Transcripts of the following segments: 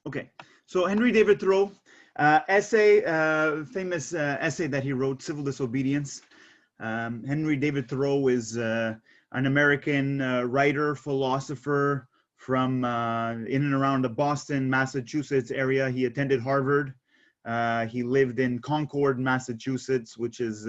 Okay, so Henry David Thoreau, essay, famous essay that he wrote, Civil Disobedience. Henry David Thoreau is an American writer, philosopher from in and around the Boston, Massachusetts area. He attended Harvard. He lived in Concord, Massachusetts, which is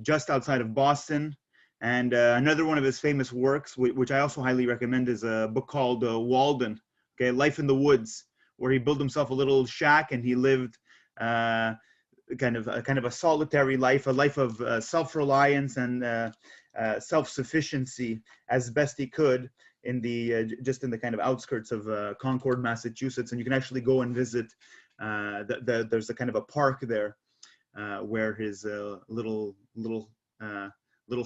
just outside of Boston. And another one of his famous works, which I also highly recommend, is a book called Walden, okay, Life in the Woods, where he built himself a little shack and he lived kind of a solitary life, a life of self-reliance and self-sufficiency as best he could in the just in the kind of outskirts of Concord, Massachusetts. And you can actually go and visit. There's a kind of a park there where his little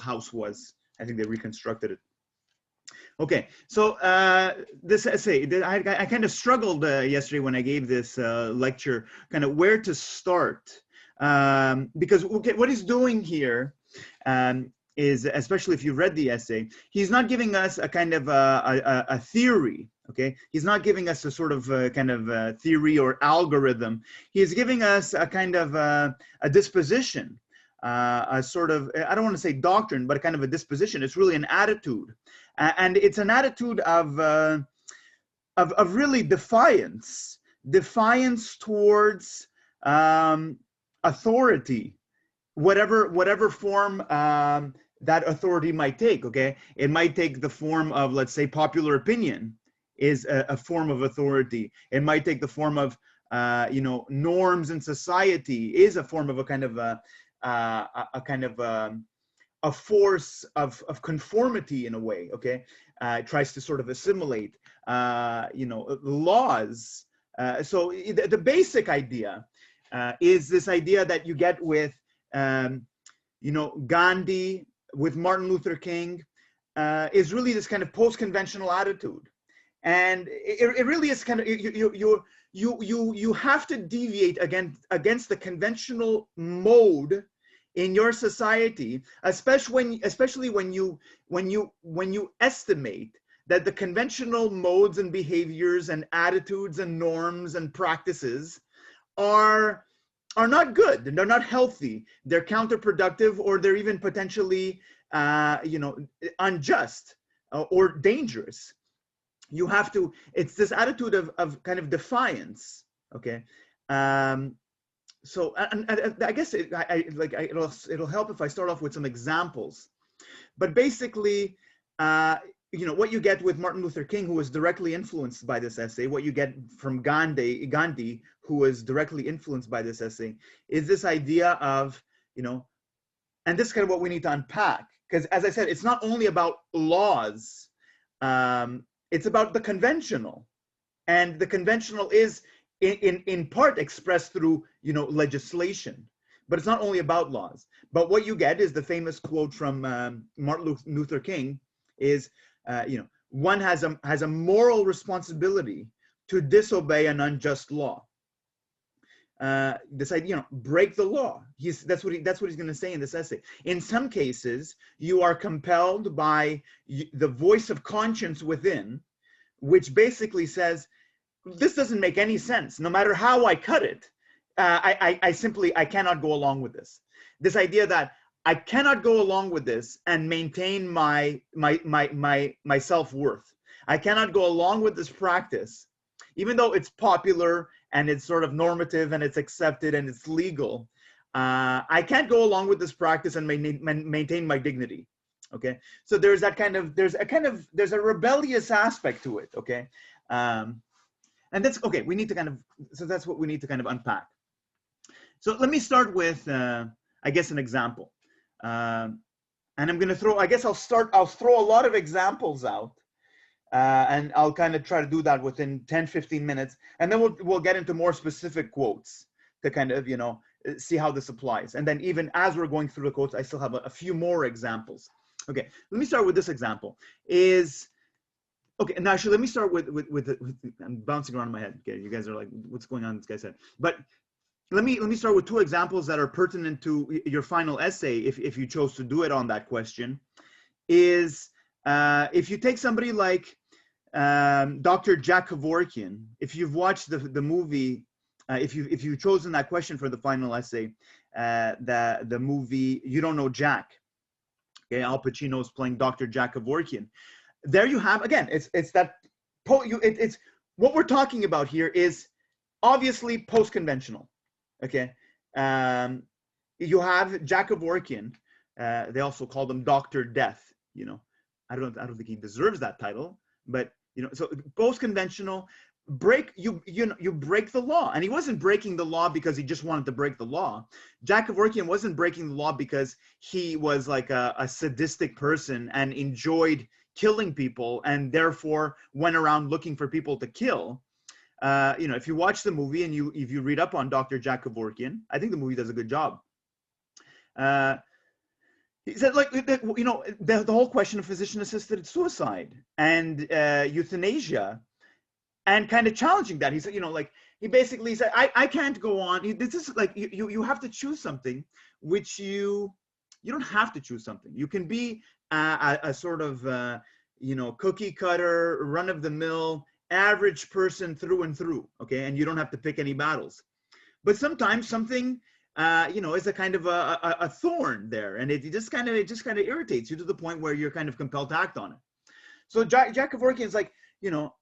house was. I think they reconstructed it. Okay, so this essay, I kind of struggled yesterday when I gave this lecture, kind of where to start, because okay, what he's doing here is, especially if you've read the essay, he's not giving us a kind of a theory. Okay, he's not giving us a sort of theory or algorithm. He's giving us a kind of a disposition, a sort of, I don't want to say doctrine, but a kind of a disposition. It's really an attitude. And it's an attitude of really defiance towards authority, whatever form that authority might take. Okay, it might take the form of, let's say, popular opinion is a form of authority. It might take the form of norms in society is a form of a kind of a force of conformity in a way. Okay, it tries to sort of assimilate laws. So the basic idea is this idea that you get with Ghandi, with Martin Luther King, is really this kind of post-conventional attitude, and it really is kind of you have to deviate against the conventional mode in your society, especially when you estimate that the conventional modes and behaviors and attitudes and norms and practices are not good, and they're not healthy, they're counterproductive, or they're even potentially unjust or dangerous. You have to, it's this attitude of kind of defiance. Okay. So I guess it'll help if I start off with some examples. But basically, what you get with Martin Luther King, who was directly influenced by this essay, what you get from Ghandi, who was directly influenced by this essay, is this idea of, and this is kind of what we need to unpack. Because as I said, it's not only about laws, it's about the conventional. And the conventional is in part expressed through legislation, but it's not only about laws. But what you get is the famous quote from Martin Luther King is one has a moral responsibility to disobey an unjust law. This idea, break the law. That's what he's going to say in this essay. In some cases, you are compelled by the voice of conscience within, which basically says, this doesn't make any sense. No matter how I cut it, I cannot go along with this. This idea that I cannot go along with this and maintain my self-worth. I cannot go along with this practice, even though it's popular and it's sort of normative and it's accepted and it's legal. I can't go along with this practice and maintain my dignity. Okay, so there's a rebellious aspect to it. Okay. And that's okay. That's what we need to kind of unpack. So let me start with, I guess, an example. And I'm going to throw, I'll throw a lot of examples out, and I'll kind of try to do that within 10, 15 minutes. And then we'll get into more specific quotes to kind of, see how this applies. And then even as we're going through the quotes, I still have a few more examples. Okay, let me start with this example. Okay, and actually, let me start with I'm bouncing around in my head. Okay, you guys are like, what's going on? This guy said. But let me start with two examples that are pertinent to your final essay, if you chose to do it on that question. Is if you take somebody like Dr. Jack Kevorkian, if you've watched the movie, if you've chosen that question for the final essay, the movie You Don't Know Jack, okay, Al Pacino's playing Dr. Jack Kevorkian. There you have, again, it's that it's what we're talking about here is obviously post-conventional. Okay, you have Jack Kevorkian. They also called him Dr. Death. You know, I don't think he deserves that title, but you know, so post-conventional, you break the law. And he wasn't breaking the law because he just wanted to break the law. Jack Kevorkian wasn't breaking the law because he was like a sadistic person and enjoyed killing people and therefore went around looking for people to kill. You know, if you watch the movie and if you read up on Dr. Jack Kevorkian, I think the movie does a good job. He said, like, you know, the whole question of physician-assisted suicide and euthanasia, and kind of challenging that. He said, you know, like, he basically said, I can't go on. This is like, you have to choose something, which you don't have to choose something. You can be a sort of, you know, cookie cutter, run-of-the-mill, average person through and through, okay? And you don't have to pick any battles. But sometimes something, you know, is a kind of a thorn there, and it just kind of irritates you to the point where you're kind of compelled to act on it. So Jack Kevorkian is like, you know,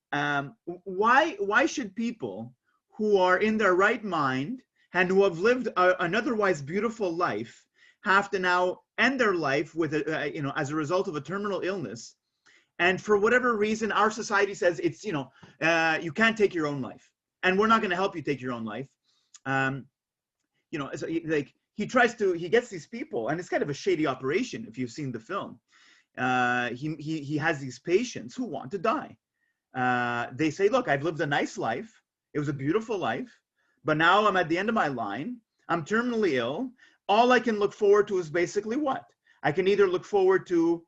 why should people who are in their right mind and who have lived an otherwise beautiful life have to now end their life with you know, as a result of a terminal illness? And for whatever reason, our society says it's, you know, you can't take your own life, and we're not going to help you take your own life. You know, so like he gets these people, and it's kind of a shady operation. If you've seen the film, he has these patients who want to die. They say, look, I've lived a nice life. It was a beautiful life, but now I'm at the end of my line. I'm terminally ill. All I can look forward to is basically what? I can either look forward to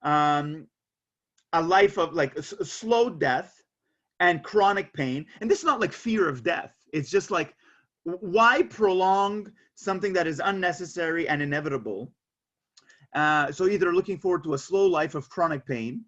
a life of like a slow death and chronic pain. And this is not like fear of death. It's just like, why prolong something that is unnecessary and inevitable? So either looking forward to a slow life of chronic pain,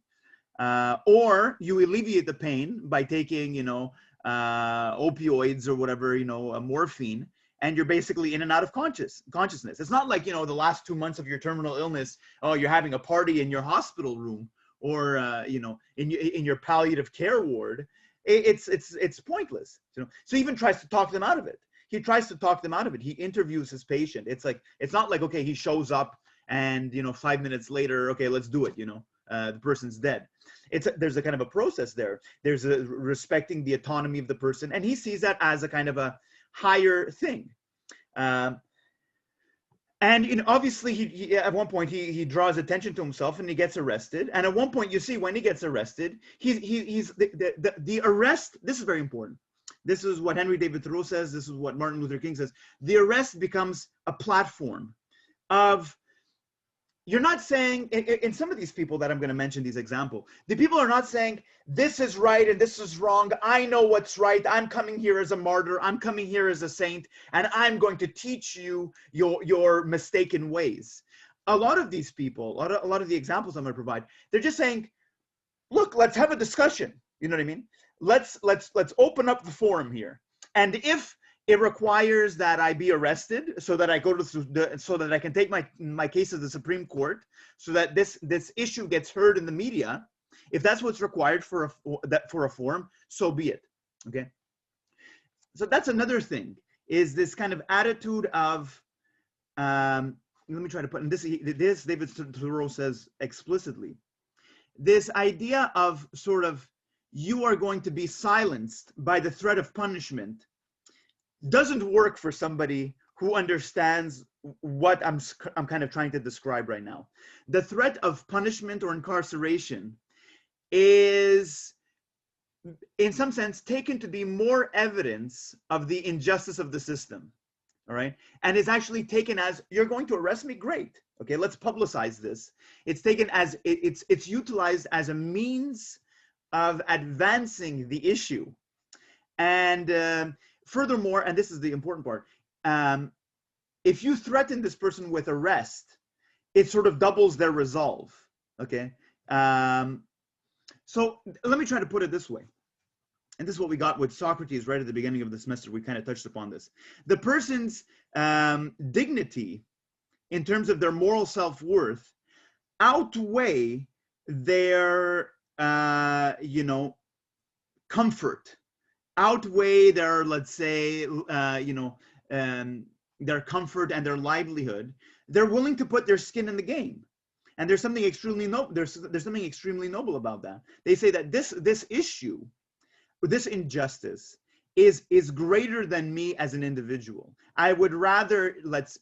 or you alleviate the pain by taking, you know, opioids or whatever, you know, morphine, and you're basically in and out of consciousness. It's not like, you know, the last 2 months of your terminal illness, oh, you're having a party in your hospital room, or you know, in your palliative care ward. It's pointless. You know, so he even tries to talk them out of it. He tries to talk them out of it. He interviews his patient. It's like, it's not like, okay, he shows up and, you know, 5 minutes later, okay, let's do it, you know, the person's dead. There's a kind of a process there. There's a respecting the autonomy of the person, and he sees that as a kind of a higher thing. And you know, obviously, he at one point he draws attention to himself and he gets arrested. And at one point, you see when he gets arrested, the arrest. This is very important. This is what Henry David Thoreau says. This is what Martin Luther King says. The arrest becomes a platform of. You're not saying, in some of these people that I'm going to mention, these examples, the people are not saying, this is right and this is wrong. I know what's right. I'm coming here as a martyr. I'm coming here as a saint, and I'm going to teach you your mistaken ways. A lot of these people, a lot of the examples I'm going to provide, they're just saying, look, let's have a discussion. You know what I mean? Let's open up the forum here. And if it requires that I be arrested so that I go to so that I can take my case to the Supreme Court, so that this issue gets heard in the media. If that's what's required for a forum, so be it. Okay. So that's another thing, is this kind of attitude of let me try to put in this David Thoreau says explicitly, this idea of sort of, you are going to be silenced by the threat of punishment, doesn't work for somebody who understands what I'm kind of trying to describe right now. The threat of punishment or incarceration is, in some sense, taken to be more evidence of the injustice of the system, all right? And is actually taken as, you're going to arrest me? Great. Okay, let's publicize this. It's taken as, it's utilized as a means of advancing the issue. And furthermore, and this is the important part, if you threaten this person with arrest, it sort of doubles their resolve, okay? So let me try to put it this way. And this is what we got with Socrates right at the beginning of the semester. We kind of touched upon this. The person's dignity in terms of their moral self-worth outweigh their, comfort, outweigh their, let's say, their comfort and their livelihood. They're willing to put their skin in the game. And there's something extremely noble. There's something extremely noble about that. They say that this issue, this injustice, is greater than me as an individual. I would rather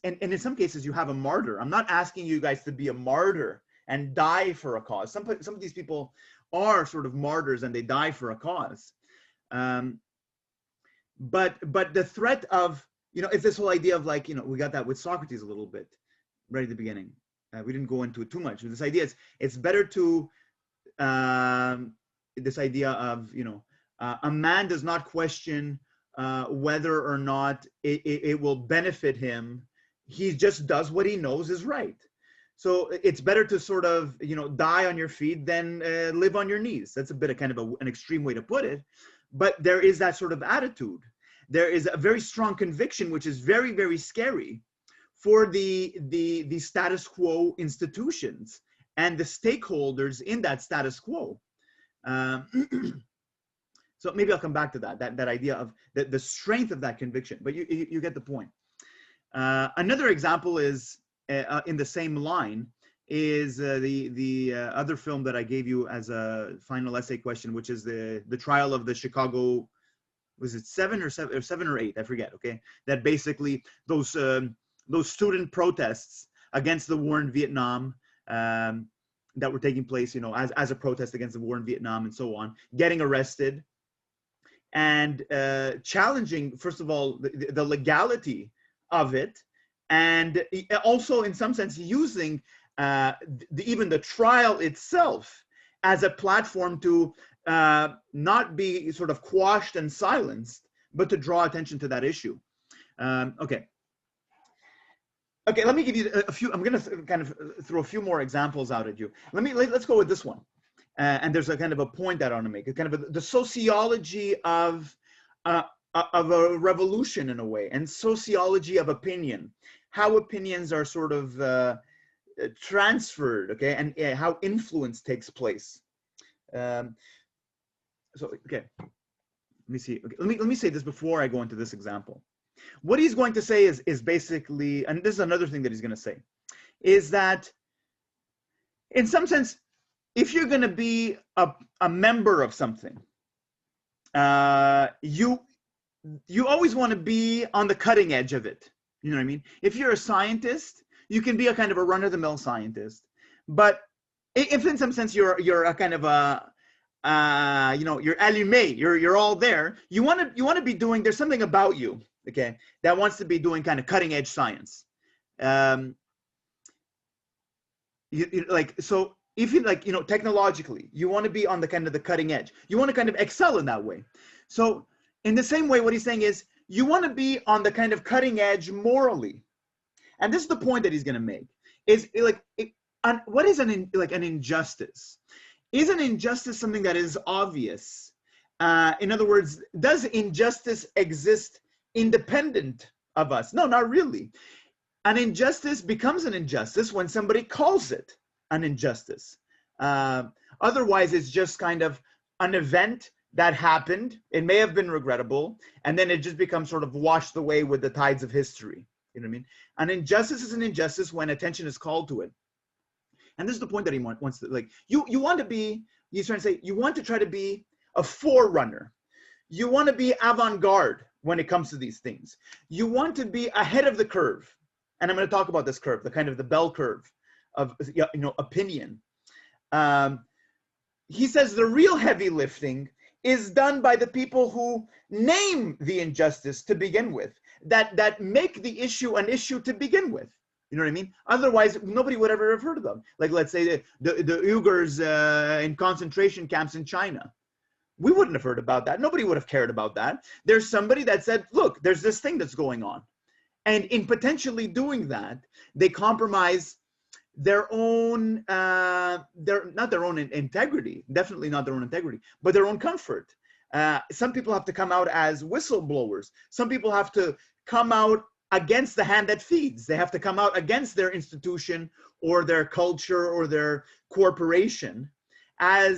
and in some cases you have a martyr. I'm not asking you guys to be a martyr and die for a cause. Some of these people are sort of martyrs and they die for a cause. But the threat of, it's this whole idea of like, we got that with Socrates a little bit right at the beginning. We didn't go into it too much. This idea is it's better to, this idea of, a man does not question whether or not it will benefit him. He just does what he knows is right. So it's better to sort of, die on your feet than live on your knees. That's a bit of kind of an extreme way to put it. But there is that sort of attitude. There is a very strong conviction, which is very, very scary for the status quo institutions and the stakeholders in that status quo. So maybe I'll come back to that idea of the strength of that conviction, but you get the point. Another example is in the same line is the other film that I gave you as a final essay question, which is the trial of the Chicago, was it 7 or 8? I forget. Okay, that basically those student protests against the war in Vietnam that were taking place, as a protest against the war in Vietnam and so on, getting arrested and challenging, first of all, the legality of it, and also in some sense using even the trial itself as a platform to not be sort of quashed and silenced, but to draw attention to that issue. Okay, let me give you a few. I'm going to kind of throw a few more examples out at you. Let's go with this one. And there's a kind of a point that I want to make. It's kind of the sociology of a revolution in a way, and sociology of opinion, how opinions are sort of transferred, okay, and how influence takes place. Okay, let me see. Okay, let me say this before I go into this example. What he's going to say is basically, and this is another thing that he's going to say, is that in some sense, if you're going to be a member of something, you always want to be on the cutting edge of it. You know what I mean? If you're a scientist, you can be a kind of a run-of-the-mill scientist. But if in some sense you're a kind of a you're allumé, you're all there. You want to be doing. There's something about you, okay, that wants to be doing kind of cutting edge science. So. If you technologically, you want to be on the kind of the cutting edge. You want to kind of excel in that way. So in the same way, what he's saying is you want to be on the kind of cutting edge morally. And this is the point that he's going to make. Is what is an injustice? Is an injustice something that is obvious? In other words, does injustice exist independent of us? No, not really. An injustice becomes an injustice when somebody calls it an injustice. Otherwise, it's just kind of an event that happened. It may have been regrettable, and then it just becomes sort of washed away with the tides of history. You know what I mean? An injustice is an injustice when attention is called to it. And this is the point that he wants to, you want to be, he's trying to say, you want to try to be a forerunner. You want to be avant-garde when it comes to these things. You want to be ahead of the curve. And I'm going to talk about this curve, the kind of the bell curve of opinion. He says the real heavy lifting is done by the people who name the injustice to begin with, that make the issue an issue to begin with. You know what I mean? Otherwise, nobody would ever have heard of them. Like, let's say the Uyghurs in concentration camps in China. We wouldn't have heard about that. Nobody would have cared about that. There's somebody that said, look, there's this thing that's going on. And in potentially doing that, they compromise their own, not their own integrity, definitely not their own integrity, but their own comfort. Some people have to come out as whistleblowers. Some people have to come out against the hand that feeds. They have to come out against their institution or their culture or their corporation and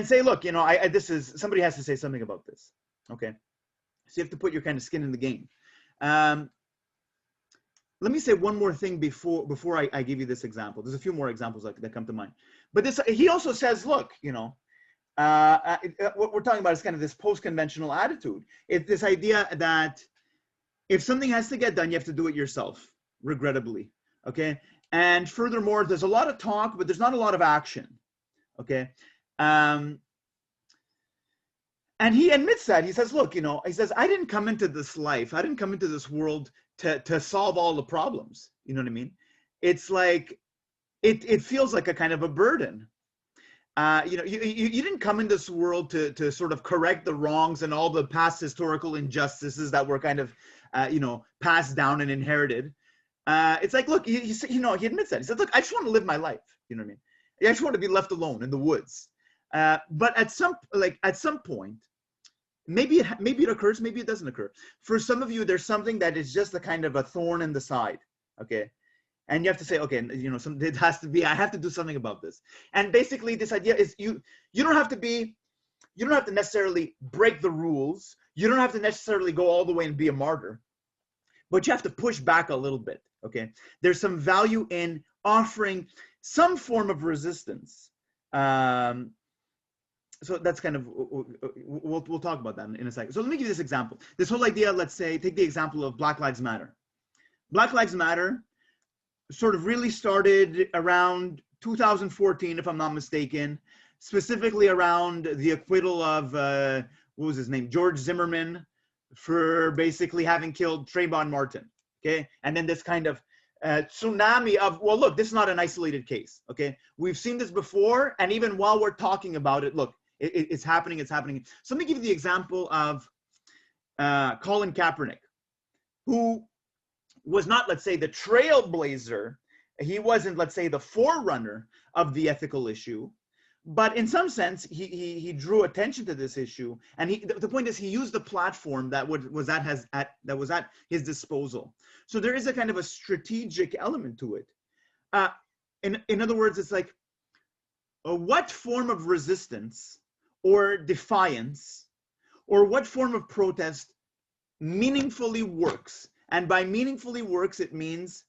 say, look, you know, somebody has to say something about this. Okay. So you have to put your kind of skin in the game. Let me say one more thing before I give you this example. There's a few more examples that come to mind. But he also says, look, you know, what we're talking about is kind of this post-conventional attitude. It's this idea that if something has to get done, you have to do it yourself, regrettably, okay? And furthermore, there's a lot of talk, but there's not a lot of action, okay? And he admits that. He says, look, you know, he says, I didn't come into this life, I didn't come into this world to solve all the problems, you know what I mean? It's like, it feels like a kind of a burden. You know, you didn't come in this world to sort of correct the wrongs and all the past historical injustices that were kind of, you know, passed down and inherited. It's like, look, you know, he admits that. He said, look, I just want to live my life. You know what I mean? I just want to be left alone in the woods. But at some point, maybe it occurs, maybe it doesn't occur. For some of you, there's something that is just a kind of a thorn in the side. Okay. And you have to say, okay, you know, it has to be, I have to do something about this. And basically this idea is you don't have to necessarily break the rules. You don't have to necessarily go all the way and be a martyr, but you have to push back a little bit, okay? There's some value in offering some form of resistance. So that's kind of, we'll talk about that in a second. So let me give you this example. This whole idea, let's say, take the example of Black Lives Matter. Black Lives Matter sort of really started around 2014, if I'm not mistaken, specifically around the acquittal of, what was his name? George Zimmerman, for basically having killed Trayvon Martin, okay? And then this kind of tsunami of, well, look, this is not an isolated case, okay? We've seen this before, and even while we're talking about it, look, it's happening, it's happening. So let me give you the example of Colin Kaepernick, who was not, let's say, the trailblazer. He wasn't, let's say, the forerunner of the ethical issue, but in some sense, he drew attention to this issue. And the point is, he used the platform that was at his disposal. So there is a kind of a strategic element to it. In other words, it's like, what form of resistance or defiance or what form of protest meaningfully works? And by meaningfully works, it means,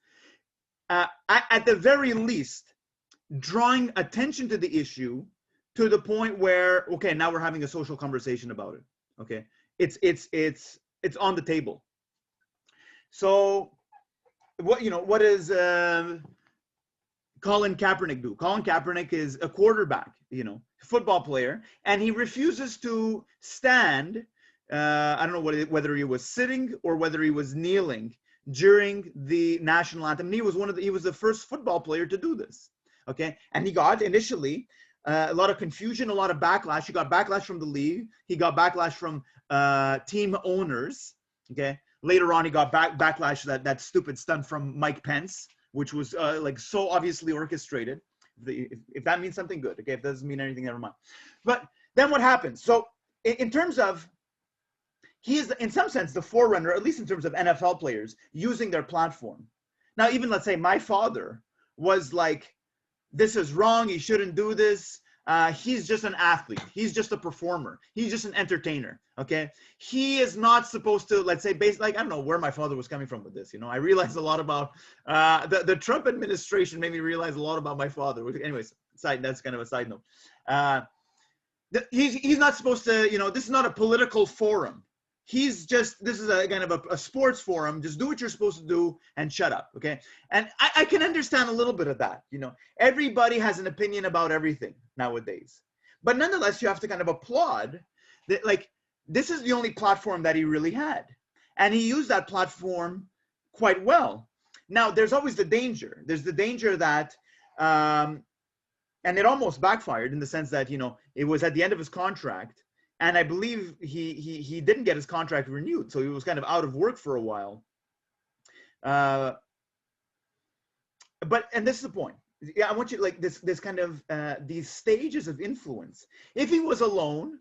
at the very least, drawing attention to the issue to the point where, okay, now we're having a social conversation about it. Okay, it's on the table. So, what does Colin Kaepernick do? Colin Kaepernick is a quarterback, football player, and he refuses to stand. I don't know whether he was sitting or whether he was kneeling during the national anthem. And he was the first football player to do this. Okay, and he got initially a lot of confusion, a lot of backlash. He got backlash from the league. He got backlash from team owners. Okay, later on he got backlash that stupid stunt from Mike Pence, which was like so obviously orchestrated. If that means something good, okay. If that doesn't mean anything, never mind. But then what happens? So in terms of, he is, in some sense, the forerunner, at least in terms of NFL players using their platform. Now, even let's say my father was like, this is wrong, he shouldn't do this. He's just an athlete. He's just a performer. He's just an entertainer, okay? He is not supposed to, let's say, I don't know where my father was coming from with this, I realized a lot about, the Trump administration made me realize a lot about my father. Anyways, that's kind of a side note. He's not supposed to, this is not a political forum. This is a kind of a sports forum. Just do what you're supposed to do and shut up, okay? And I can understand a little bit of that, Everybody has an opinion about everything nowadays. But nonetheless, you have to kind of applaud that, like, this is the only platform that he really had. And he used that platform quite well. Now, there's always the danger. There's the danger that, and it almost backfired in the sense that, it was at the end of his contract. And I believe he didn't get his contract renewed, so he was kind of out of work for a while. And this is the point. yeah, I want you like this kind of these stages of influence. If he was alone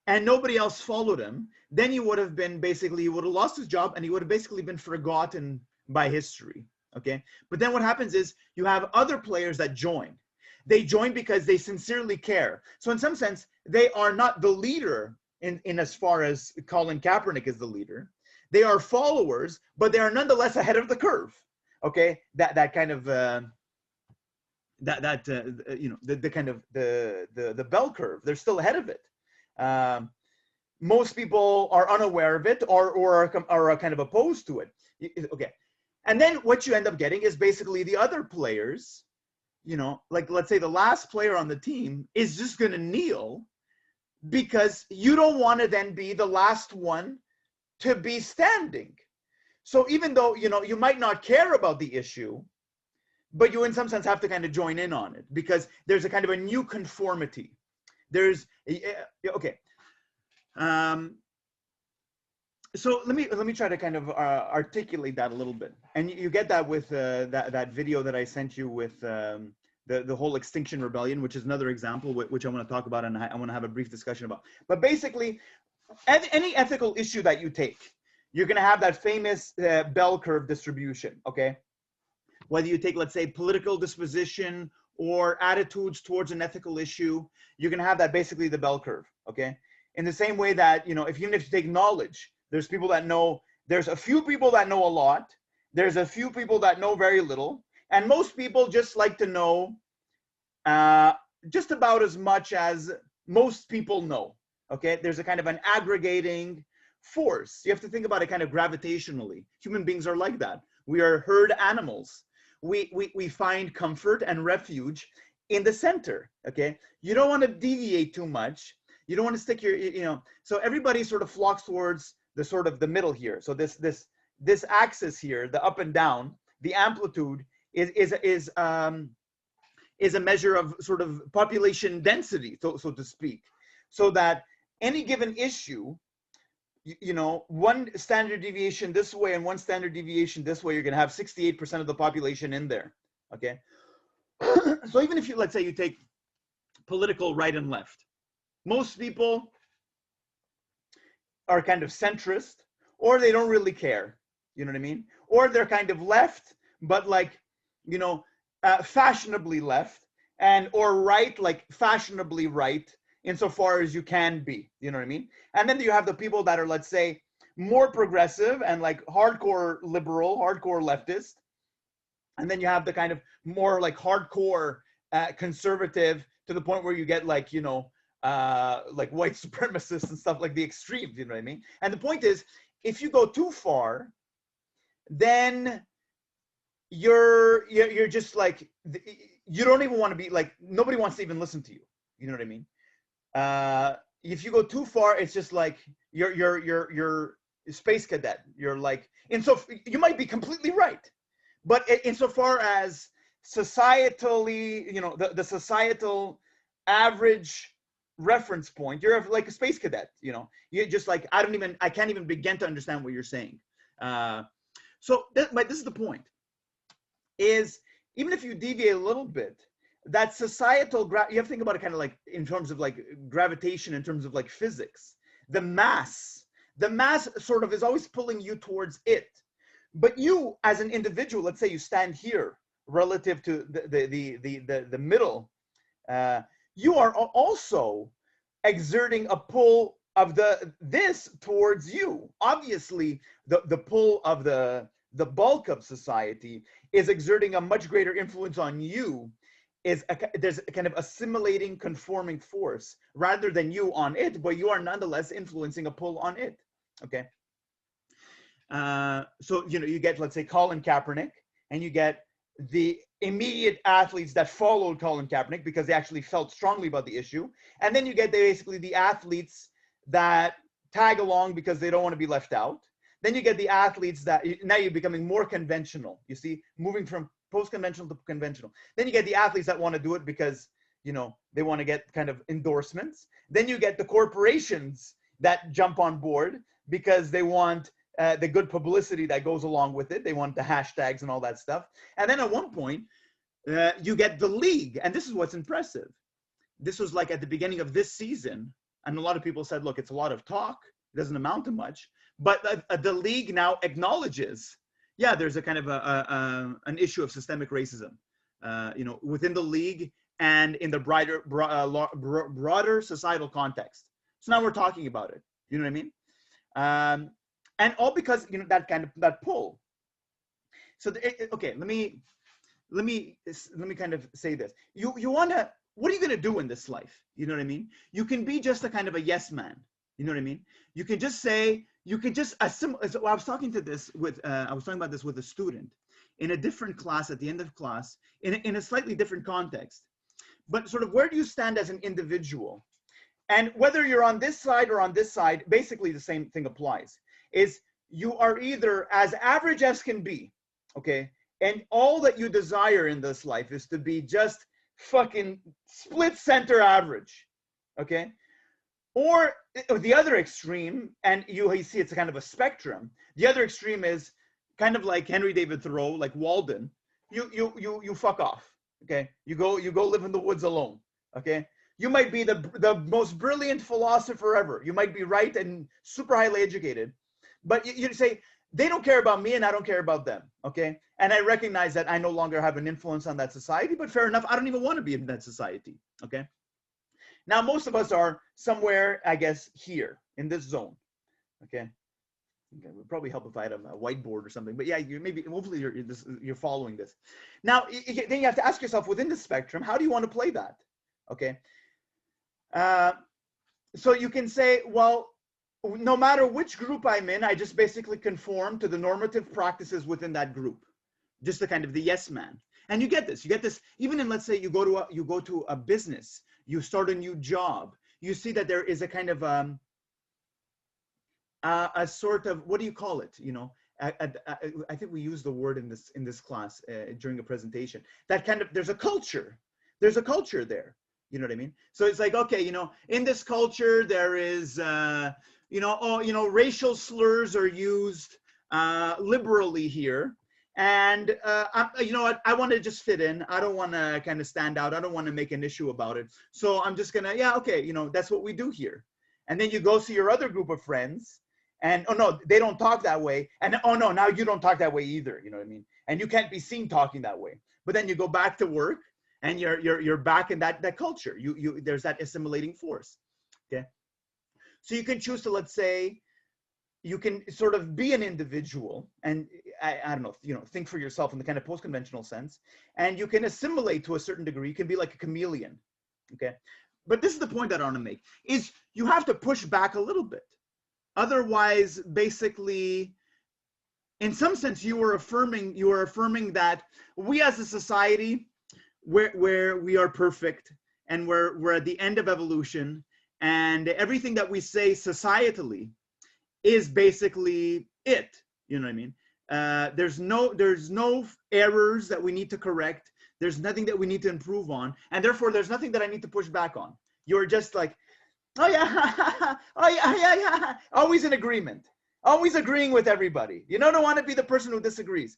and nobody else followed him, then he would have been basically, he would have lost his job and he would have basically been forgotten by history. Okay. But then what happens is you have other players that join. They join because they sincerely care. So in some sense, they are not the leader in as far as Colin Kaepernick is the leader. They are followers, but they are nonetheless ahead of the curve. Okay. That kind of, you know, the kind of the bell curve, they're still ahead of it. Most people are unaware of it or are kind of opposed to it. Okay. And then what you end up getting is basically the other players, you know, like let's say the last player on the team is just going to kneel because you don't want to then be the last one to be standing. So even though, you know, you might not care about the issue, but you in some sense have to kind of join in on it because there's a kind of a new conformity. There's, okay. So let me try to kind of articulate that a little bit, and you get that with that video that I sent you with the whole Extinction Rebellion, which is another example which I want to talk about and I want to have a brief discussion about. But basically, any ethical issue that you take, you're going to have that famous bell curve distribution. Okay, whether you take, let's say, political disposition or attitudes towards an ethical issue, you're going to have that basically the bell curve. Okay, in the same way that, you know, even if you take knowledge, there's people that know, there's a few people that know a lot, there's a few people that know very little, and most people just like to know just about as much as most people know. Okay, there's a kind of an aggregating force. You have to think about it kind of gravitationally. Human beings are like that. We are herd animals. We find comfort and refuge in the center. Okay, you don't want to deviate too much. You don't want to stick your, you know, so everybody sort of flocks towards the sort of the middle here. So this axis here, the up and down, the amplitude is a measure of sort of population density, so to speak, so that any given issue, you know, one standard deviation this way and one standard deviation this way, you're going to have 68% of the population in there. Okay. So even if you, let's say you take political right and left, most people are kind of centrist, or they don't really care, you know what I mean? Or they're kind of left, but like, you know, fashionably left, and or right, like fashionably right, insofar as you can be, you know what I mean? And then you have the people that are, let's say, more progressive and like hardcore liberal, hardcore leftist. And then you have the kind of more like hardcore conservative, to the point where you get like, you know, like white supremacists and stuff, like the extremes, you know what I mean? And the point is, if you go too far, then you're just like, you don't even want to be like, nobody wants to even listen to you, you know what I mean? If you go too far, it's just like you're a space cadet. You're like, and so you might be completely right, but insofar as societally, you know, the societal average reference point, you're like a space cadet, you know, you're just like, I can't even begin to understand what you're saying. So but this is the point, is even if you deviate a little bit, that societal, you have to think about it kind of like in terms of like gravitation, in terms of like physics. The mass sort of is always pulling you towards it. But you as an individual, let's say you stand here relative to the middle, you are also exerting a pull of this towards you. Obviously, the pull of the bulk of society is exerting a much greater influence on you. There's a kind of assimilating, conforming force rather than you on it, but you are nonetheless influencing a pull on it. Okay. So, you know, you get, let's say, Colin Kaepernick, and you get the immediate athletes that followed Colin Kaepernick because they actually felt strongly about the issue. And then you get basically the athletes that tag along because they don't want to be left out. Then you get the athletes that, now you're becoming more conventional, you see, moving from post-conventional to conventional. Then you get the athletes that want to do it because, you know, they want to get kind of endorsements. Then you get the corporations that jump on board because they want the good publicity that goes along with it. They want the hashtags and all that stuff. And then at one point, you get the league. And this is what's impressive. This was like at the beginning of this season. And a lot of people said, look, it's a lot of talk. It doesn't amount to much. But the league now acknowledges, yeah, there's a kind of an issue of systemic racism, within the league and in the broader societal context. So now we're talking about it. You know what I mean? And all because, that pull. So, okay, let me kind of say this. You want to, what are you going to do in this life? You know what I mean? You can be just a kind of a yes man. You know what I mean? You can just say, you can just assimilate. So I was talking about this with a student in a different class at the end of class in a slightly different context. But sort of, where do you stand as an individual? And whether you're on this side or on this side, basically the same thing applies. Is you are either as average as can be, okay? And all that you desire in this life is to be just fucking split center average, okay? Or the other extreme, and you see it's a kind of a spectrum. The other extreme is kind of like Henry David Thoreau, like Walden. You fuck off, okay? You go live in the woods alone, okay? You might be the most brilliant philosopher ever. You might be right and super highly educated, but you say, they don't care about me and I don't care about them, okay? And I recognize that I no longer have an influence on that society, but fair enough, I don't even want to be in that society, okay? Now, most of us are somewhere, I guess, here in this zone, okay? It would probably help if I had a whiteboard or something, but yeah, hopefully you're following this. Now, then you have to ask yourself, within the spectrum, how do you want to play that, okay? So you can say, well, no matter which group I'm in, I just basically conform to the normative practices within that group, just the kind of the yes man. And you get this even in, let's say you go to a business, you start a new job, you see that there is a kind of a sort of, what do you call it? I think we used the word in this class during a presentation, that kind of, there's a culture there. You know what I mean? So it's like, okay, in this culture, there is, racial slurs are used liberally here. And you know what? I want to just fit in. I don't want to kind of stand out. I don't want to make an issue about it. So I'm just gonna, yeah, okay, that's what we do here. And then you go see your other group of friends, and oh no, they don't talk that way. And oh no, now you don't talk that way either. You know what I mean? And you can't be seen talking that way. But then you go back to work, and you're back in that culture. There's that assimilating force. Okay. So you can choose to, let's say, you can sort of be an individual, and I don't know, think for yourself in the kind of post-conventional sense, and you can assimilate to a certain degree. You can be like a chameleon, okay? But this is the point that I want to make, is you have to push back a little bit. Otherwise, basically, in some sense, you are affirming that we as a society, where we are perfect, and we're at the end of evolution, and everything that we say societally is basically it. You know what I mean? There's no errors that we need to correct. There's nothing that we need to improve on, and therefore there's nothing that I need to push back on. You're just like, oh yeah, oh yeah, always in agreement, always agreeing with everybody. You don't want to be the person who disagrees.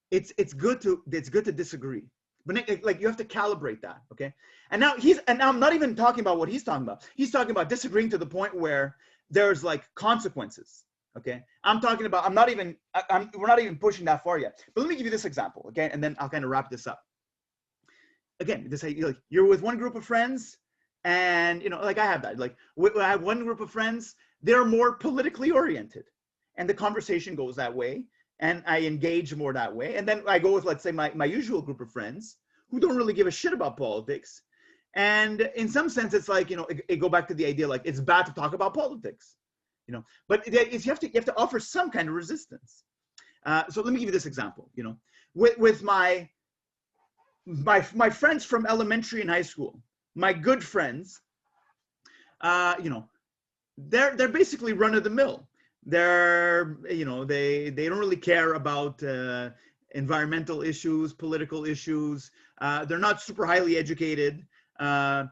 It's good to disagree, but like you have to calibrate that, okay? And now I'm not even talking about what he's talking about. He's talking about disagreeing to the point where there's like consequences, okay? We're not even pushing that far yet. But let me give you this example, okay? And then I'll kind of wrap this up. Again, you're with one group of friends, and like I have that. Like I have one group of friends, they're more politically oriented, and the conversation goes that way, and I engage more that way. And then I go with, let's say, my usual group of friends who don't really give a shit about politics. And in some sense, it's like, it go back to the idea, like it's bad to talk about politics, but you have to offer some kind of resistance. So let me give you this example, with my friends from elementary and high school, my good friends, they're basically run of the mill. They're, they don't really care about environmental issues, political issues. They're not super highly educated. And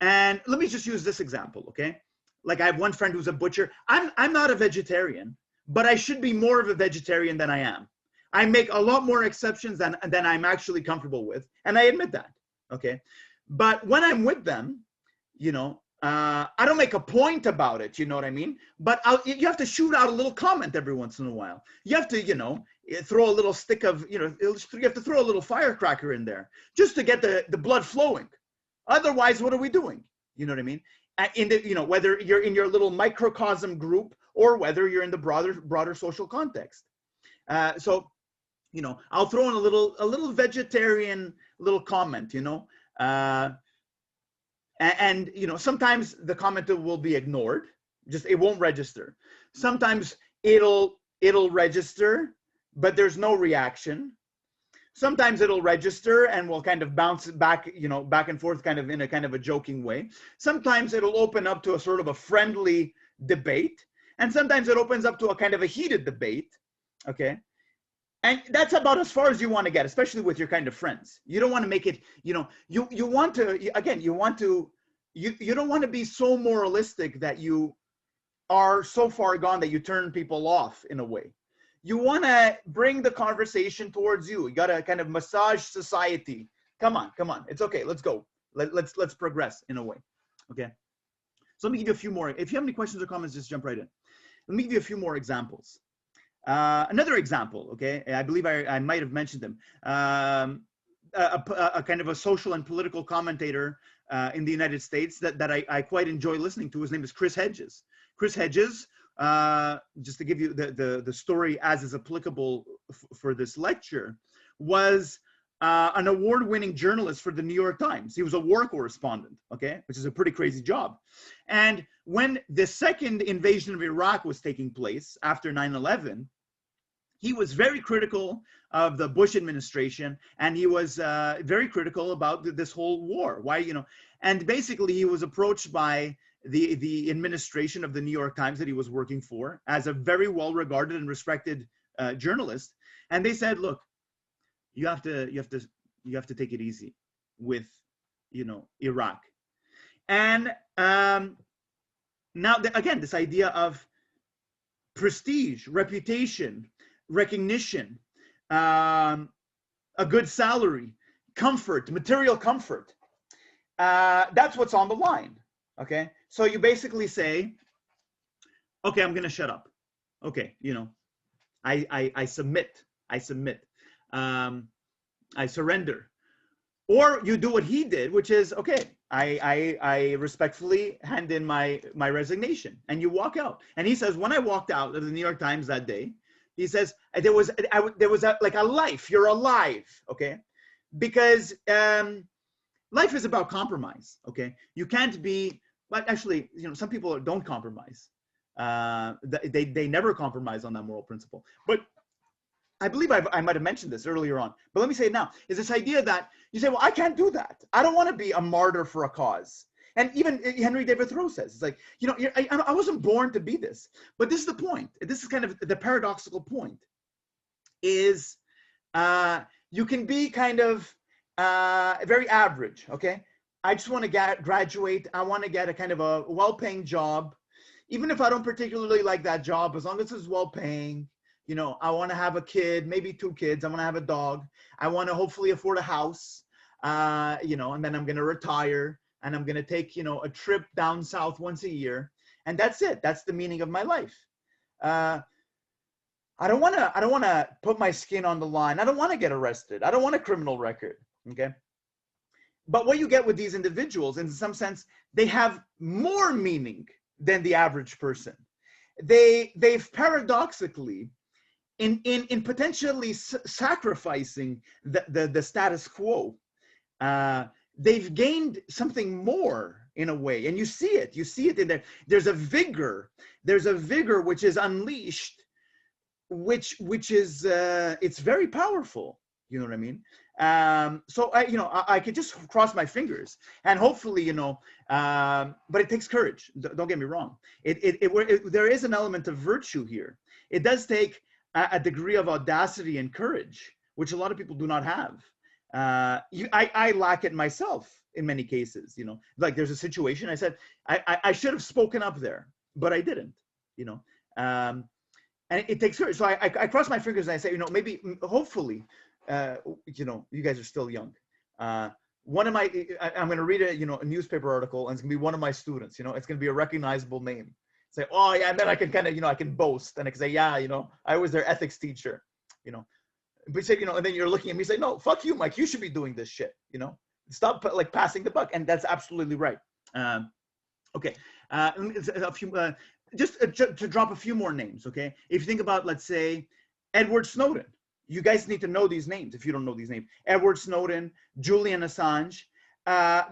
let me just use this example, okay? Like I have one friend who's a butcher. I'm not a vegetarian, but I should be more of a vegetarian than I am. I make a lot more exceptions than I'm actually comfortable with, and I admit that. Okay, but when I'm with them, you know, I don't make a point about it. You know what I mean? But you have to shoot out a little comment every once in a while. You have to, you know, throw a little stick of, you know, you have to throw a little firecracker in there just to get the blood flowing. Otherwise, what are we doing? You know what I mean? In the, you know, whether you're in your little microcosm group or whether you're in the broader social context. So, you know, I'll throw in a little vegetarian little comment, you know, and you know, sometimes the comment will be ignored, just it won't register. Sometimes it'll register, but there's no reaction. Sometimes it'll register and we'll kind of bounce back, you know, back and forth, kind of in a kind of a joking way. Sometimes it'll open up to a sort of a friendly debate, and sometimes it opens up to a kind of a heated debate. Okay. And that's about as far as you want to get, especially with your kind of friends. You don't want to make it, you know, you want to, again, you don't want to be so moralistic that you are so far gone that you turn people off in a way. You want to bring the conversation towards you. You got to kind of massage society. Come on. It's okay. Let's go. Let's progress in a way. Okay. So let me give you a few more. If you have any questions or comments, just jump right in. Let me give you a few more examples. Another example, okay, I believe I might have mentioned them. A kind of a social and political commentator in the United States that I quite enjoy listening to. His name is Chris Hedges. Chris Hedges, just to give you the story as is applicable for this lecture, was an award-winning journalist for the New York Times. He was a war correspondent, okay, which is a pretty crazy job. And when the second invasion of Iraq was taking place after 9/11, he was very critical of the Bush administration, and he was very critical about this whole war. Why, you know, and basically he was approached by the administration of the New York Times that he was working for as a very well-regarded and respected journalist, and they said, look, you have to take it easy with, you know, Iraq. And now again, this idea of prestige, reputation, recognition, a good salary, comfort, material comfort, that's what's on the line. Okay, so you basically say, okay, I'm gonna shut up. Okay, you know, I submit. I surrender. Or you do what he did, which is, okay, I respectfully hand in my resignation, and you walk out. And he says, when I walked out of the New York Times that day, he says, there was like a life, you're alive, okay? Because life is about compromise, okay? You can't be, but actually, you know, some people don't compromise. They never compromise on that moral principle. But I believe I might have mentioned this earlier on, but let me say it now, is this idea that you say, well, I can't do that. I don't want to be a martyr for a cause. And even Henry David Thoreau says, it's like, you know, I wasn't born to be this. But this is the point. This is kind of the paradoxical point, is you can be kind of very average, okay? I just want to graduate. I want to get a kind of a well-paying job. Even if I don't particularly like that job, as long as it's well-paying. You know, I want to have a kid, maybe 2 kids. I want to have a dog. I want to hopefully afford a house, you know, and then I'm going to retire, and I'm going to take, you know, a trip down south once a year. And that's it. That's the meaning of my life. I don't want to put my skin on the line. I don't want to get arrested. I don't want a criminal record. Okay. But what you get with these individuals, in some sense, they have more meaning than the average person. They've paradoxically, in potentially sacrificing the status quo, they've gained something more in a way, and you see it in there. There's a vigor which is unleashed, which is it's very powerful. You know what I mean? So I could just cross my fingers, and hopefully, you know, but it takes courage. Don't get me wrong. There is an element of virtue here. It does take a degree of audacity and courage, which a lot of people do not have. I lack it myself in many cases. You know, like there's a situation I said I should have spoken up there, but I didn't. You know, And it takes courage. So I cross my fingers and I say, maybe, hopefully, you guys are still young. One of my, I'm going to read a newspaper article, and it's going to be one of my students. It's going to be a recognizable name. Say, oh yeah, and then I can kind of, I can boast, and I can say, yeah, I was their ethics teacher. But say, and then you're looking at me, say, no, fuck you, Mike. You should be doing this shit. Stop like passing the buck, and that's absolutely right. Okay, a few. Just to drop a few more names, okay? If you think about, let's say, Edward Snowden. You guys need to know these names if you don't know these names. Edward Snowden, Julian Assange.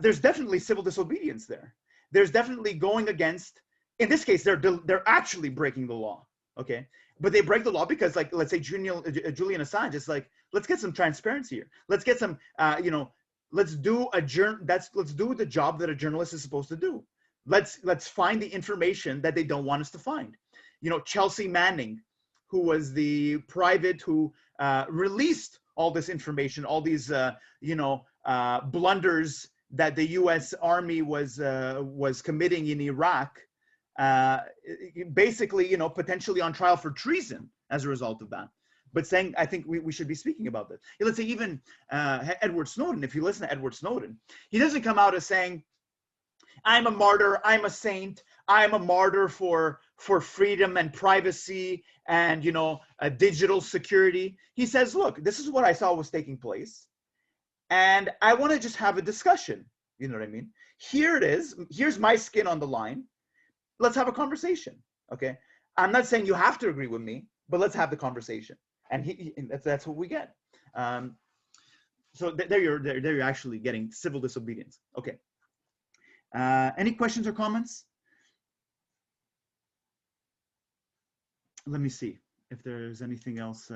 There's definitely civil disobedience there. There's definitely going against, in this case, they're actually breaking the law, okay? But they break the law because, like, let's say Julian Assange is like, let's get some transparency here. Let's get some, let's do the job that a journalist is supposed to do. Let's find the information that they don't want us to find. Chelsea Manning, who was the private who released all this information, all these blunders that the U.S. Army was committing in Iraq, basically potentially on trial for treason as a result of that. But saying, I think we should be speaking about this. Let's say even Edward Snowden. If you listen to Edward Snowden, he doesn't come out as saying, I'm a martyr, I'm a saint, I'm a martyr for freedom and privacy and, digital security. He says, look, this is what I saw was taking place, and I want to just have a discussion. You know what I mean? Here it is. Here's my skin on the line. Let's have a conversation, okay? I'm not saying you have to agree with me, but let's have the conversation. And that's what we get. So there you're actually getting civil disobedience. Okay. Any questions or comments? Let me see if there's anything else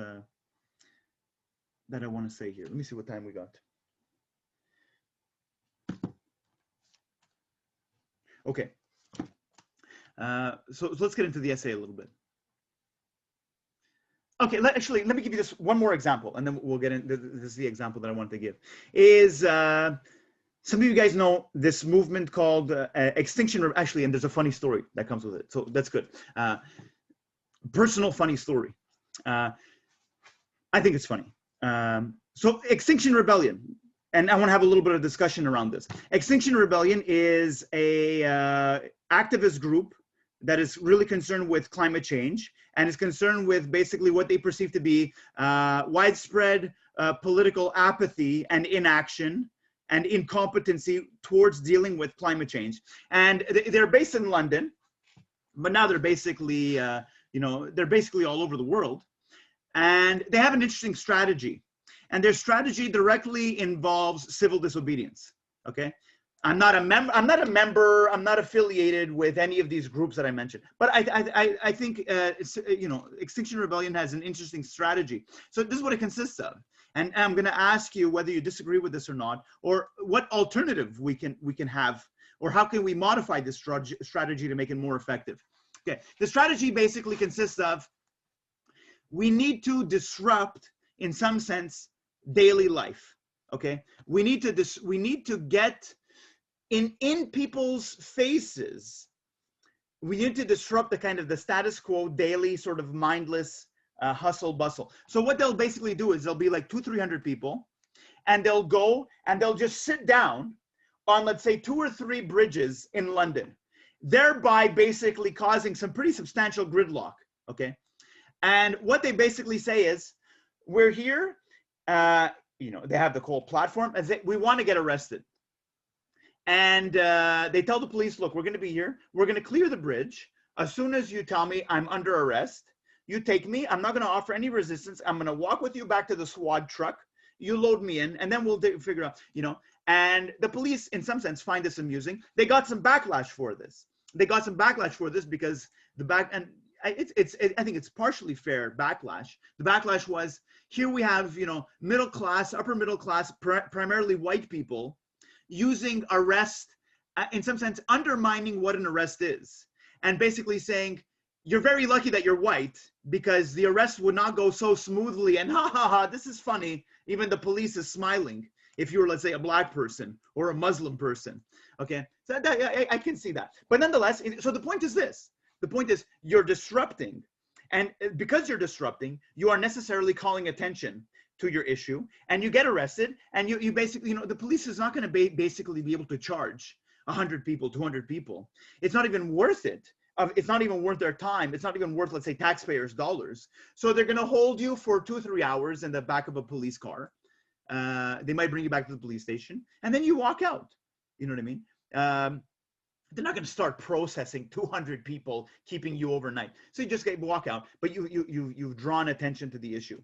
that I want to say here. Let me see what time we got. Okay. So let's get into the essay a little bit. Okay, let me give you this one more example, and then we'll get into this is the example that I wanted to give. Some of you guys know this movement called Extinction, actually, and there's a funny story that comes with it. So that's good. Personal funny story. I think it's funny. So Extinction Rebellion, and I want to have a little bit of discussion around this. Extinction Rebellion is a activist group that is really concerned with climate change and is concerned with basically what they perceive to be widespread political apathy and inaction and incompetency towards dealing with climate change. And they're based in London, but now they're basically, they're basically all over the world. And they have an interesting strategy. And their strategy directly involves civil disobedience, okay? I'm not a member, I'm not affiliated with any of these groups that I mentioned. But I think, Extinction Rebellion has an interesting strategy. So this is what it consists of. And I'm going to ask you whether you disagree with this or not, or what alternative we can have, or how can we modify this strategy to make it more effective. Okay, the strategy basically consists of, we need to disrupt, in some sense, daily life. Okay, we need to get in people's faces. We need to disrupt the status quo, daily sort of mindless hustle bustle. So what they'll basically do is there'll be like 200-300 people, and they'll go and they'll just sit down on, let's say, 2 or 3 bridges in London, thereby basically causing some pretty substantial gridlock. Okay, and what they basically say is, we're here. They have the whole platform as we want to get arrested, and they tell the police, look, we're going to be here. We're going to clear the bridge as soon as you tell me I'm under arrest. You take me, I'm not going to offer any resistance. I'm going to walk with you back to the squad truck. You load me in, and then we'll figure out, and the police, in some sense, find this amusing. They got some backlash for this. Because I think it's partially fair backlash. The backlash was, here we have, middle class, upper middle class, primarily white people using arrest, in some sense, undermining what an arrest is. And basically saying, you're very lucky that you're white, because the arrest would not go so smoothly, and this is funny. Even the police is smiling if you were, let's say, a black person or a Muslim person. Okay, so I can see that. But nonetheless, so the point is this. The point is, you're disrupting. And because you're disrupting, you are necessarily calling attention to your issue, and you get arrested, and you basically, you know, the police is not going to basically be able to charge 100 people, 200 people. It's not even worth it. It's not even worth their time. It's not even worth, let's say, taxpayers' dollars. So they're going to hold you for 2 or 3 hours in the back of a police car. They might bring you back to the police station, and then you walk out. You know what I mean? They're not going to start processing 200 people, keeping you overnight. So you just walk out, but you've drawn attention to the issue.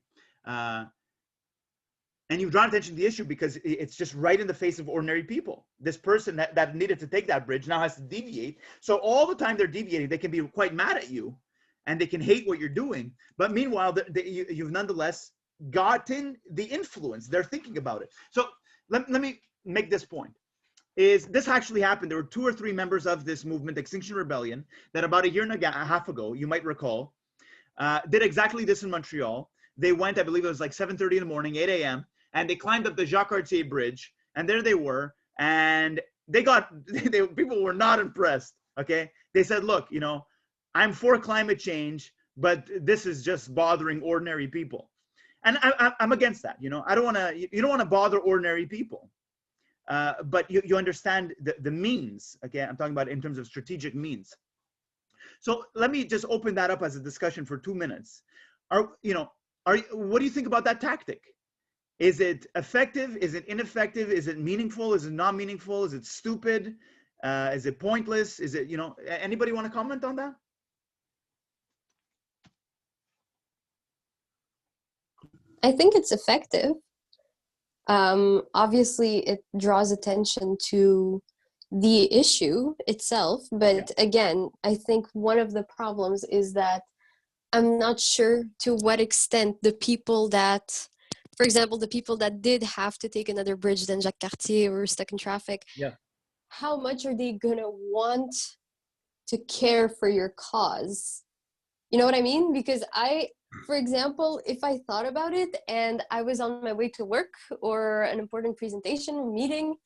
And you've drawn attention to the issue because it's just right in the face of ordinary people. This person that needed to take that bridge now has to deviate. So all the time they're deviating, they can be quite mad at you and they can hate what you're doing. But meanwhile, you've nonetheless gotten the influence. They're thinking about it. So let me make this point. This actually happened. There were 2 or 3 members of this movement, Extinction Rebellion, that about a year and a half ago, you might recall, did exactly this in Montreal. They went, I believe it was like 7:30 in the morning, 8 a.m., and they climbed up the Jacques Cartier Bridge, and there they were, and people were not impressed, okay? They said, look, you know, I'm for climate change, but this is just bothering ordinary people. And I'm against that, you know? You don't want to bother ordinary people. But you understand the means, okay? I'm talking about in terms of strategic means. So let me just open that up as a discussion for 2 minutes. What do you think about that tactic? Is it effective? Is it ineffective? Is it meaningful? Is it not meaningful? Is it stupid? Is it pointless? Is it, you know, anybody want to comment on that? I think it's effective. Obviously, it draws attention to the issue itself. But again, I think one of the problems is that I'm not sure to what extent the people that, for example, the people that did have to take another bridge than Jacques Cartier or were stuck in traffic, how much are they going to want to care for your cause? You know what I mean? Because for example, if I thought about it and I was on my way to work or an important presentation or meeting,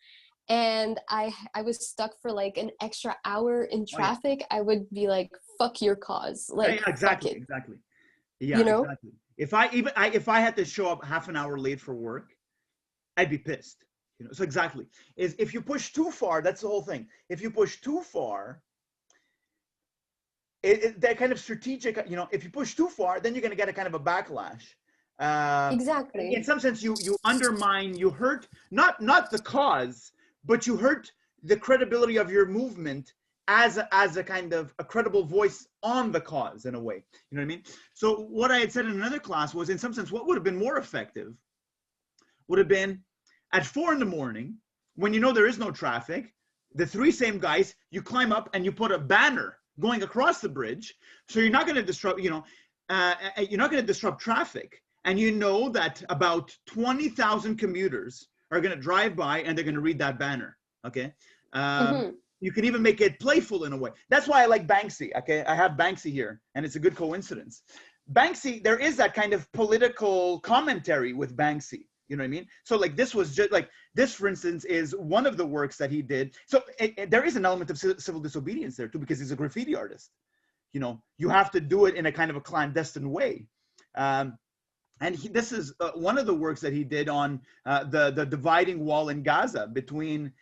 and I was stuck for like an extra hour in traffic, I would be like, fuck your cause. Like, exactly. Yeah, you know? Exactly. If I had to show up half an hour late for work, I'd be pissed. You know, so exactly. If you push too far, that's the whole thing. If you push too far, that kind of strategic, you know, if you push too far, then you're going to get a kind of a backlash. Exactly. In some sense, you undermine, you hurt not the cause, but you hurt the credibility of your movement as a kind of a credible voice on the cause in a way. You know what I mean? So what I had said in another class was, in some sense, what would have been more effective would have been at 4 a.m, when you know there is no traffic, the 3 same guys, you climb up and you put a banner going across the bridge, so you're not going to disrupt, you know, you're not going to disrupt traffic, and you know that about 20,000 commuters are going to drive by and they're going to read that banner. Okay. You can even make it playful in a way. That's why I like Banksy. Okay, I have Banksy here, and it's a good coincidence. Banksy, there is that kind of political commentary with Banksy. You know what I mean? So like this was just like this, for instance, is one of the works that he did. So there is an element of civil disobedience there too, because he's a graffiti artist. You know, you have to do it in a kind of a clandestine way. And this is one of the works that he did on the dividing wall in Gaza between,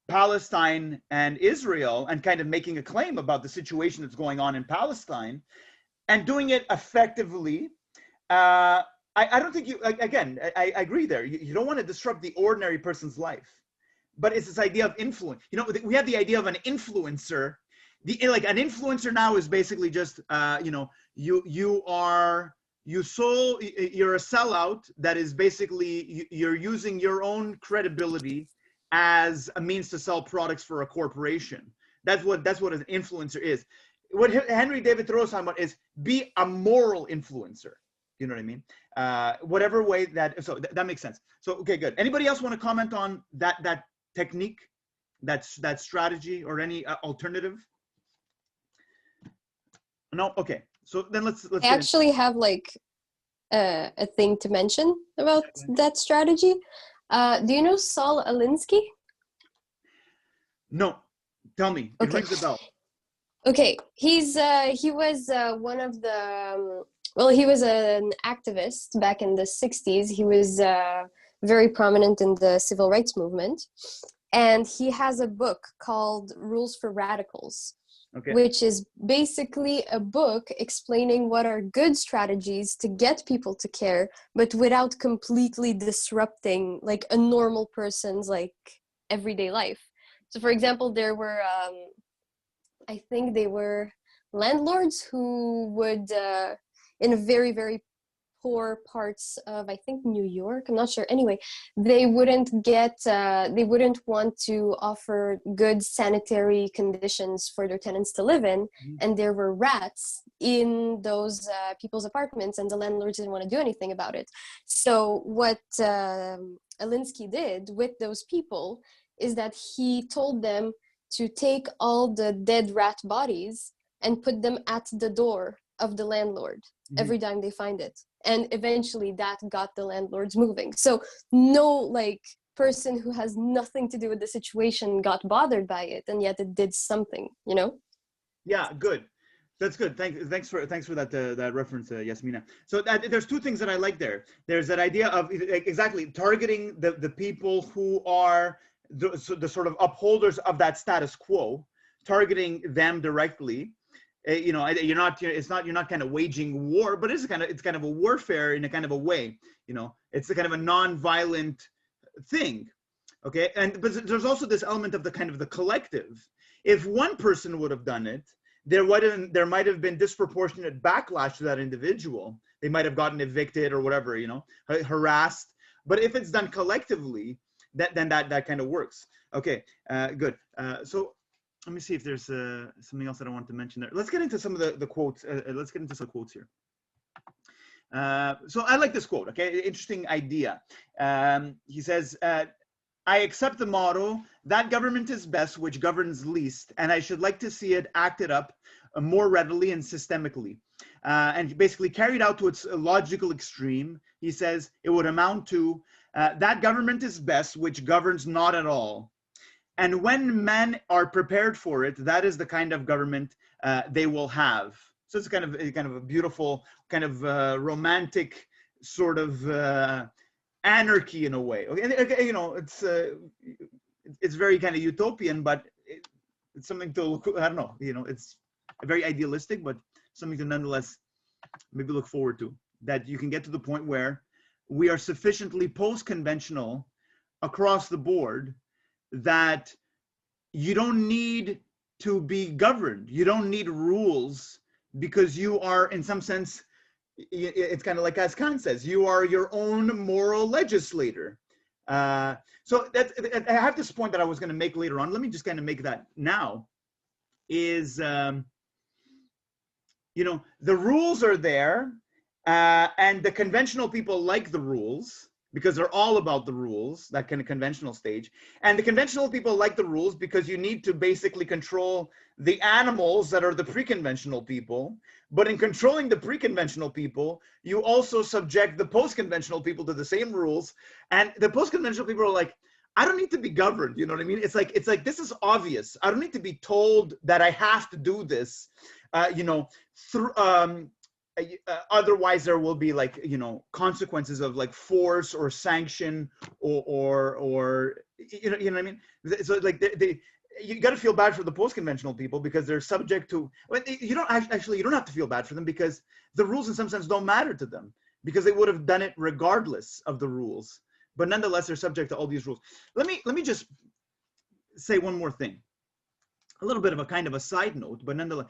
Palestine and Israel, and kind of making a claim about the situation that's going on in Palestine and doing it effectively. I don't think I agree there. You don't want to disrupt the ordinary person's life, but it's this idea of influence. You know, we have the idea of an influencer. An influencer now is basically just, you're a sellout that is basically, you're using your own credibility as a means to sell products for a corporation. That's what an influencer is. What Henry David Thoreau is talking about is be a moral influencer. You know what I mean? Whatever way that makes sense. So, okay, good. Anybody else want to comment on that technique, that strategy, or any alternative? No? Okay. So then let's I actually have like a thing to mention about that strategy. Do you know Saul Alinsky? No. Tell me. It rings a bell. Okay, he was one of the well, he was an activist back in the 60s. He was very prominent in the civil rights movement, and he has a book called Rules for Radicals, Okay. which is basically a book explaining what are good strategies to get people to care, but without completely disrupting like a normal person's like everyday life. So for example, there were I think they were landlords who would, in very, very poor parts of, I think, New York, I'm not sure. Anyway, they they wouldn't want to offer good sanitary conditions for their tenants to live in. Mhm. And there were rats in those people's apartments, and the landlords didn't want to do anything about it. So what Alinsky did with those people is that he told them to take all the dead rat bodies and put them at the door of the landlord every time they find it. And eventually that got the landlords moving. So no like person who has nothing to do with the situation got bothered by it, and yet it did something, you know? Yeah, good. That's good. Thanks for that that reference, Yasmina. So there's two things that I like there. There's that idea of exactly targeting the people who are the sort of upholders of that status quo, targeting them directly. You know, you're not kind of waging war, but it's kind of a warfare in a kind of a way. You know, it's a kind of a non-violent thing. Okay, but there's also this element of the kind of the collective. If one person would have done it, there might have been disproportionate backlash to that individual. They might have gotten evicted or whatever, you know, harassed. But if it's done collectively, then that kind of works. Okay, good. So let me see if there's something else that I want to mention there. Let's get into some of the quotes. Let's get into some quotes here. So I like this quote. Okay, interesting idea. He says, I accept the motto that government is best which governs least, and I should like to see it acted up more readily and systemically. And basically carried out to its logical extreme, he says it would amount to that government is best which governs not at all. And when men are prepared for it, that is the kind of government they will have. So it's kind of a beautiful, kind of romantic sort of anarchy in a way. Okay, you know, it's very kind of utopian, but it's something to, I don't know, you know, it's very idealistic, but something to nonetheless maybe look forward to, that you can get to the point where we are sufficiently post-conventional across the board that you don't need to be governed. You don't need rules, because you are, in some sense, it's kind of like as Kant says, you are your own moral legislator. So I have this point that I was going to make later on. Let me just kind of make that now. Is you know, the rules are there, and the conventional people like the rules because they're all about the rules, that kind of conventional stage. And the conventional people like the rules because you need to basically control the animals that are the pre-conventional people. But in controlling the pre-conventional people, you also subject the post-conventional people to the same rules. And the post-conventional people are like, I don't need to be governed. You know what I mean? It's like, this is obvious. I don't need to be told that I have to do this, you know, through, otherwise there will be, like, you know, consequences of like force or sanction or you know what I mean? So like you got to feel bad for the post-conventional people because they're subject to, well, you don't actually, you don't have to feel bad for them because the rules in some sense don't matter to them because they would have done it regardless of the rules. But nonetheless, they're subject to all these rules. Let me just say one more thing, a little bit of a kind of a side note, but nonetheless,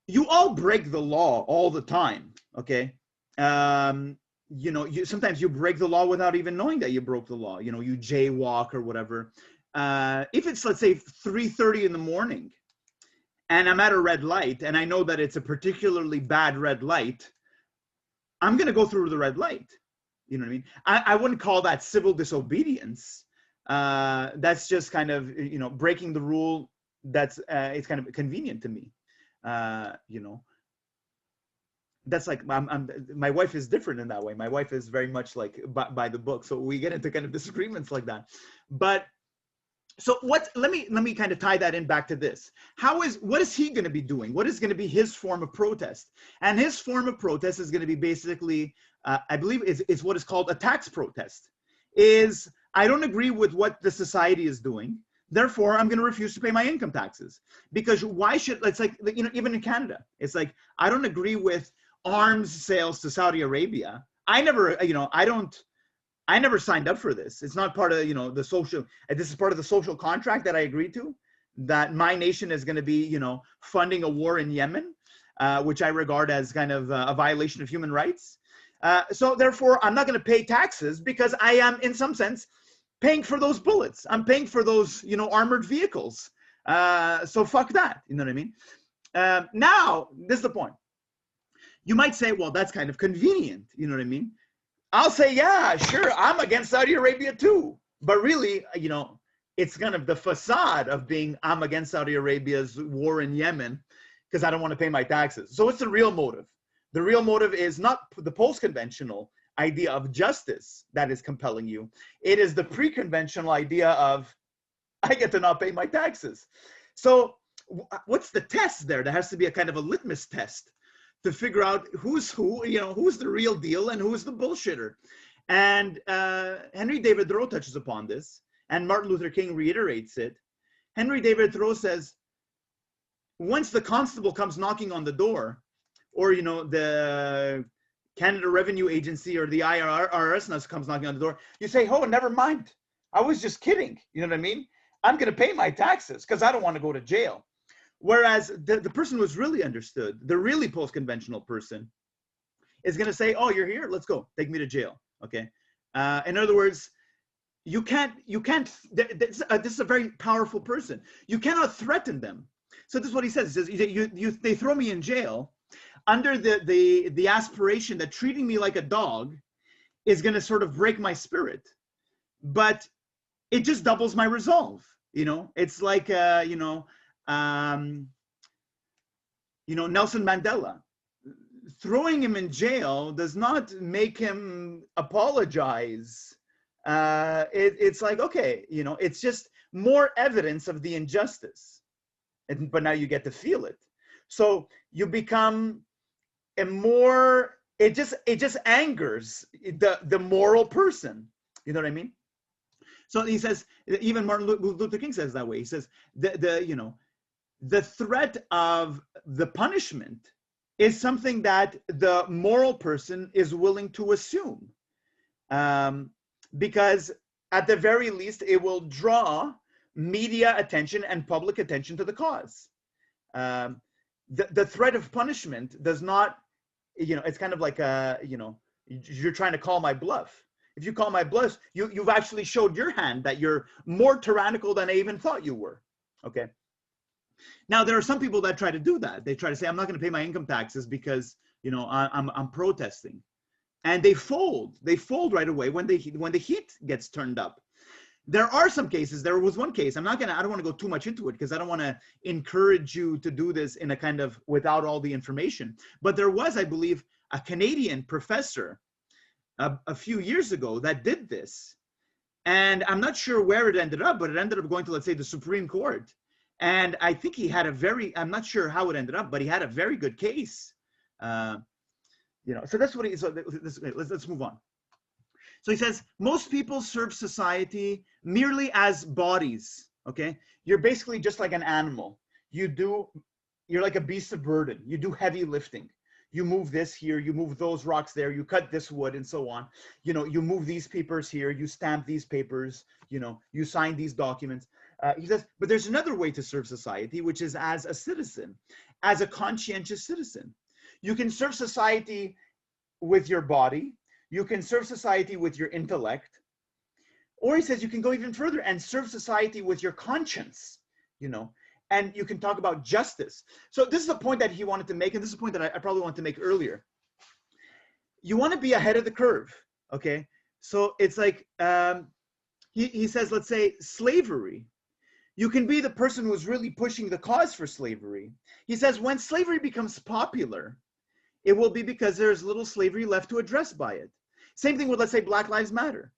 you all break the law all the time, okay? You know, sometimes you break the law without even knowing that you broke the law. You know, you jaywalk or whatever. If it's, let's say, 3:30 in the morning and I'm at a red light and I know that it's a particularly bad red light, I'm going to go through the red light. You know what I mean? I wouldn't call that civil disobedience. That's just kind of, you know, breaking the rule. That's it's kind of convenient to me. You know, that's like, my wife is different in that way. My wife is very much like by the book. So we get into kind of disagreements like that. But So let me kind of tie that in back to this. What is he going to be doing? What is going to be his form of protest? And his form of protest is going to be basically, I believe is what is called a tax protest. Is I don't agree with what the society is doing. Therefore, I'm going to refuse to pay my income taxes. Because why should, it's like, you know, even in Canada, it's like, I don't agree with arms sales to Saudi Arabia. I never signed up for this. It's not part of, you know, the social, this is part of the social contract that I agreed to, that my nation is going to be, you know, funding a war in Yemen, which I regard as kind of a violation of human rights. So therefore, I'm not going to pay taxes because I am, in some sense, paying for those bullets. I'm paying for those, you know, armored vehicles. So fuck that. You know what I mean? Now, this is the point. You might say, well, that's kind of convenient. You know what I mean? I'll say, yeah, sure, I'm against Saudi Arabia too. But really, you know, it's kind of the facade of being, I'm against Saudi Arabia's war in Yemen because I don't want to pay my taxes. So what's the real motive? The real motive is not the post-conventional idea of justice that is compelling you. It is the pre-conventional idea of, I get to not pay my taxes. So what's the test there? There has to be a kind of a litmus test to figure out who's who, you know, who's the real deal and who's the bullshitter. And Henry David Thoreau touches upon this, and Martin Luther King reiterates it. Henry David Thoreau says, once the constable comes knocking on the door, or, you know, the Canada Revenue Agency or the IRS comes knocking on the door, you say, oh, never mind. I was just kidding. You know what I mean? I'm going to pay my taxes because I don't want to go to jail. Whereas the person who's really understood, the really post-conventional person, is going to say, oh, you're here? Let's go. Take me to jail. Okay. In other words, you can't, this is a very powerful person. You cannot threaten them. So this is what he says. He says, they throw me in jail under the aspiration that treating me like a dog is going to sort of break my spirit. But it just doubles my resolve. You know, it's like, you know, Nelson Mandela. Throwing him in jail does not make him apologize. It's like, okay, you know, it's just more evidence of the injustice. But now you get to feel it. So you become a more, it just angers the moral person. You know what I mean? So he says, even Martin Luther King says that way. He says, the threat of the punishment is something that the moral person is willing to assume. Because at the very least, it will draw media attention and public attention to the cause. The threat of punishment does not, you know, it's kind of like, you know, you're trying to call my bluff. If you call my bluff, you've actually showed your hand that you're more tyrannical than I even thought you were. Okay. Now there are some people that try to do that. They try to say, I'm not going to pay my income taxes because, you know, I'm protesting, and they fold. They fold right away when the heat gets turned up. There are some cases. There was one case. I don't want to go too much into it because I don't want to encourage you to do this in a kind of without all the information. But there was, I believe, a Canadian professor a few years ago that did this. And I'm not sure where it ended up, but it ended up going to, let's say, the Supreme Court. And I think he had I'm not sure how it ended up, but he had a very good case. You know, so that's what let's move on. So he says, most people serve society merely as bodies, okay? You're basically just like an animal. You're like a beast of burden. You do heavy lifting. You move this here, you move those rocks there, you cut this wood and so on. You know, you move these papers here, you stamp these papers, you know, you sign these documents. He says, but there's another way to serve society, which is as a citizen, as a conscientious citizen. You can serve society with your body. You can serve society with your intellect. Or he says you can go even further and serve society with your conscience, you know, and you can talk about justice. So this is a point that he wanted to make, and this is a point that I probably wanted to make earlier. You want to be ahead of the curve, okay? So it's like, he says, let's say slavery. You can be the person who's really pushing the cause for slavery. He says when slavery becomes popular, it will be because there's little slavery left to address by it. Same thing with, let's say, Black Lives Matter.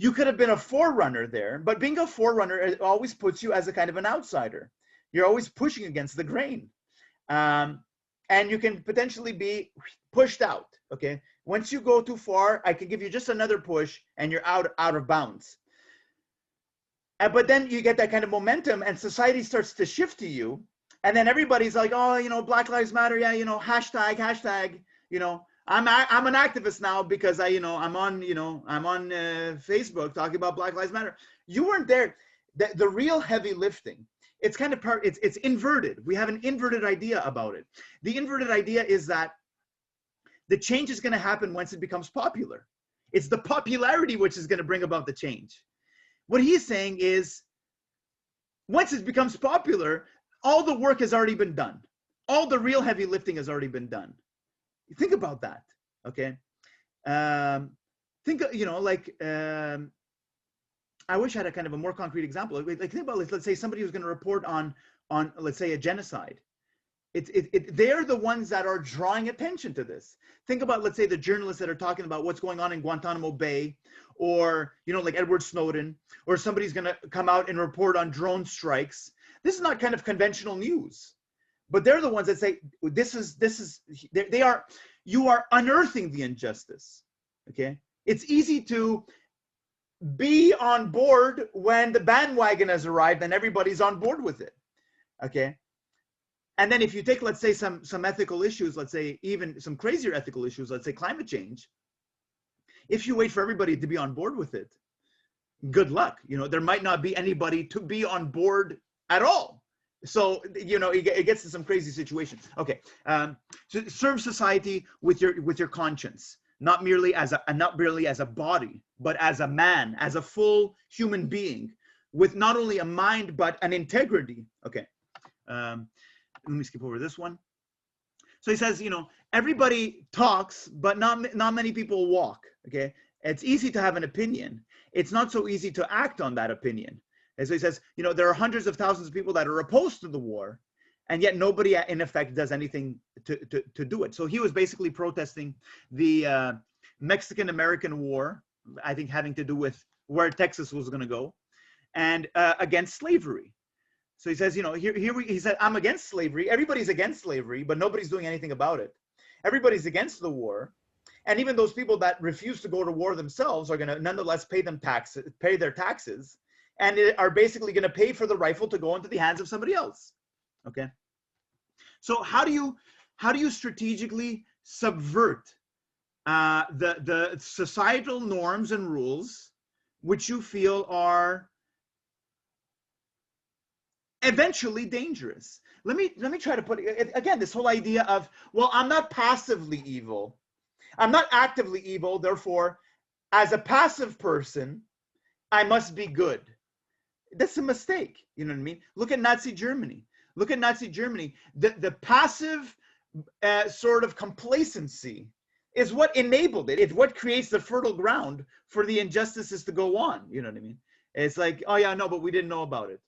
You could have been a forerunner there, but being a forerunner, it always puts you as a kind of an outsider. You're always pushing against the grain. And you can potentially be pushed out, okay? Once you go too far, I can give you just another push and you're out of bounds. But then you get that kind of momentum and society starts to shift to you. And then everybody's like, oh, you know, Black Lives Matter. Yeah, you know, hashtag, you know, I'm an activist now because I'm on Facebook talking about Black Lives Matter. You weren't there. The real heavy lifting, it's kind of it's inverted. We have an inverted idea about it. The inverted idea is that the change is going to happen once it becomes popular. It's the popularity which is going to bring about the change. What he's saying is, once it becomes popular, all the work has already been done. All the real heavy lifting has already been done. Think about that, okay? Think, you know, like, I wish I had a kind of a more concrete example. Like think about, let's say somebody who's going to report on, let's say, a genocide. They're the ones that are drawing attention to this. Think about, let's say, the journalists that are talking about what's going on in Guantanamo Bay, or, you know, like Edward Snowden, or somebody's going to come out and report on drone strikes. This is not kind of conventional news, but they're the ones that say, you are unearthing the injustice, okay? It's easy to be on board when the bandwagon has arrived and everybody's on board with it, okay? And then if you take, let's say, some ethical issues, let's say even some crazier ethical issues, let's say climate change, if you wait for everybody to be on board with it, good luck. You know, there might not be anybody to be on board at all. So, you know, it gets to some crazy situations. Okay, so serve society with your conscience, not merely as a body, but as a man, as a full human being, with not only a mind but an integrity. Okay, let me skip over this one. So he says, you know, everybody talks, but not many people walk. Okay, it's easy to have an opinion. It's not so easy to act on that opinion. And so he says, you know, there are hundreds of thousands of people that are opposed to the war, and yet nobody in effect does anything to do it. So he was basically protesting the Mexican-American War, I think having to do with where Texas was going to go, and against slavery. So he says, you know, he said, I'm against slavery. Everybody's against slavery, but nobody's doing anything about it. Everybody's against the war. And even those people that refuse to go to war themselves are going to nonetheless pay their taxes, and are basically going to pay for the rifle to go into the hands of somebody else. Okay. So how do you strategically subvert the societal norms and rules which you feel are eventually dangerous? Let me try to put it again, this whole idea of, well, I'm not passively evil. I'm not actively evil. Therefore, as a passive person, I must be good. That's a mistake. You know what I mean? Look at Nazi Germany. Look at Nazi Germany. The passive sort of complacency is what enabled it. It's what creates the fertile ground for the injustices to go on. You know what I mean? It's like, oh yeah, no, but we didn't know about it.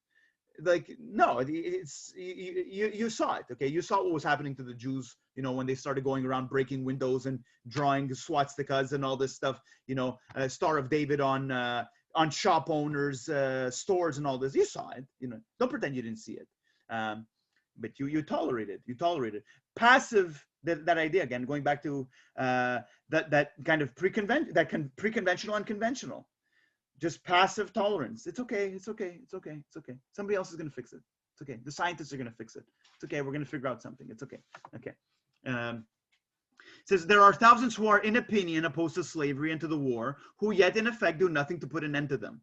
Like, no, it's you saw it. Okay, you saw what was happening to the Jews, you know, when they started going around breaking windows and drawing swastikas and all this stuff, you know, Star of David on shop owners, stores and all this. You saw it, you know, don't pretend you didn't see it. But you tolerated. Passive, that idea, again, going back to that kind of pre-conventional and conventional. Just passive tolerance. It's okay. Somebody else is going to fix it. It's okay. The scientists are going to fix it. It's okay. We're going to figure out something. It's okay. Okay. It says, there are thousands who are in opinion opposed to slavery and to the war, who yet in effect do nothing to put an end to them.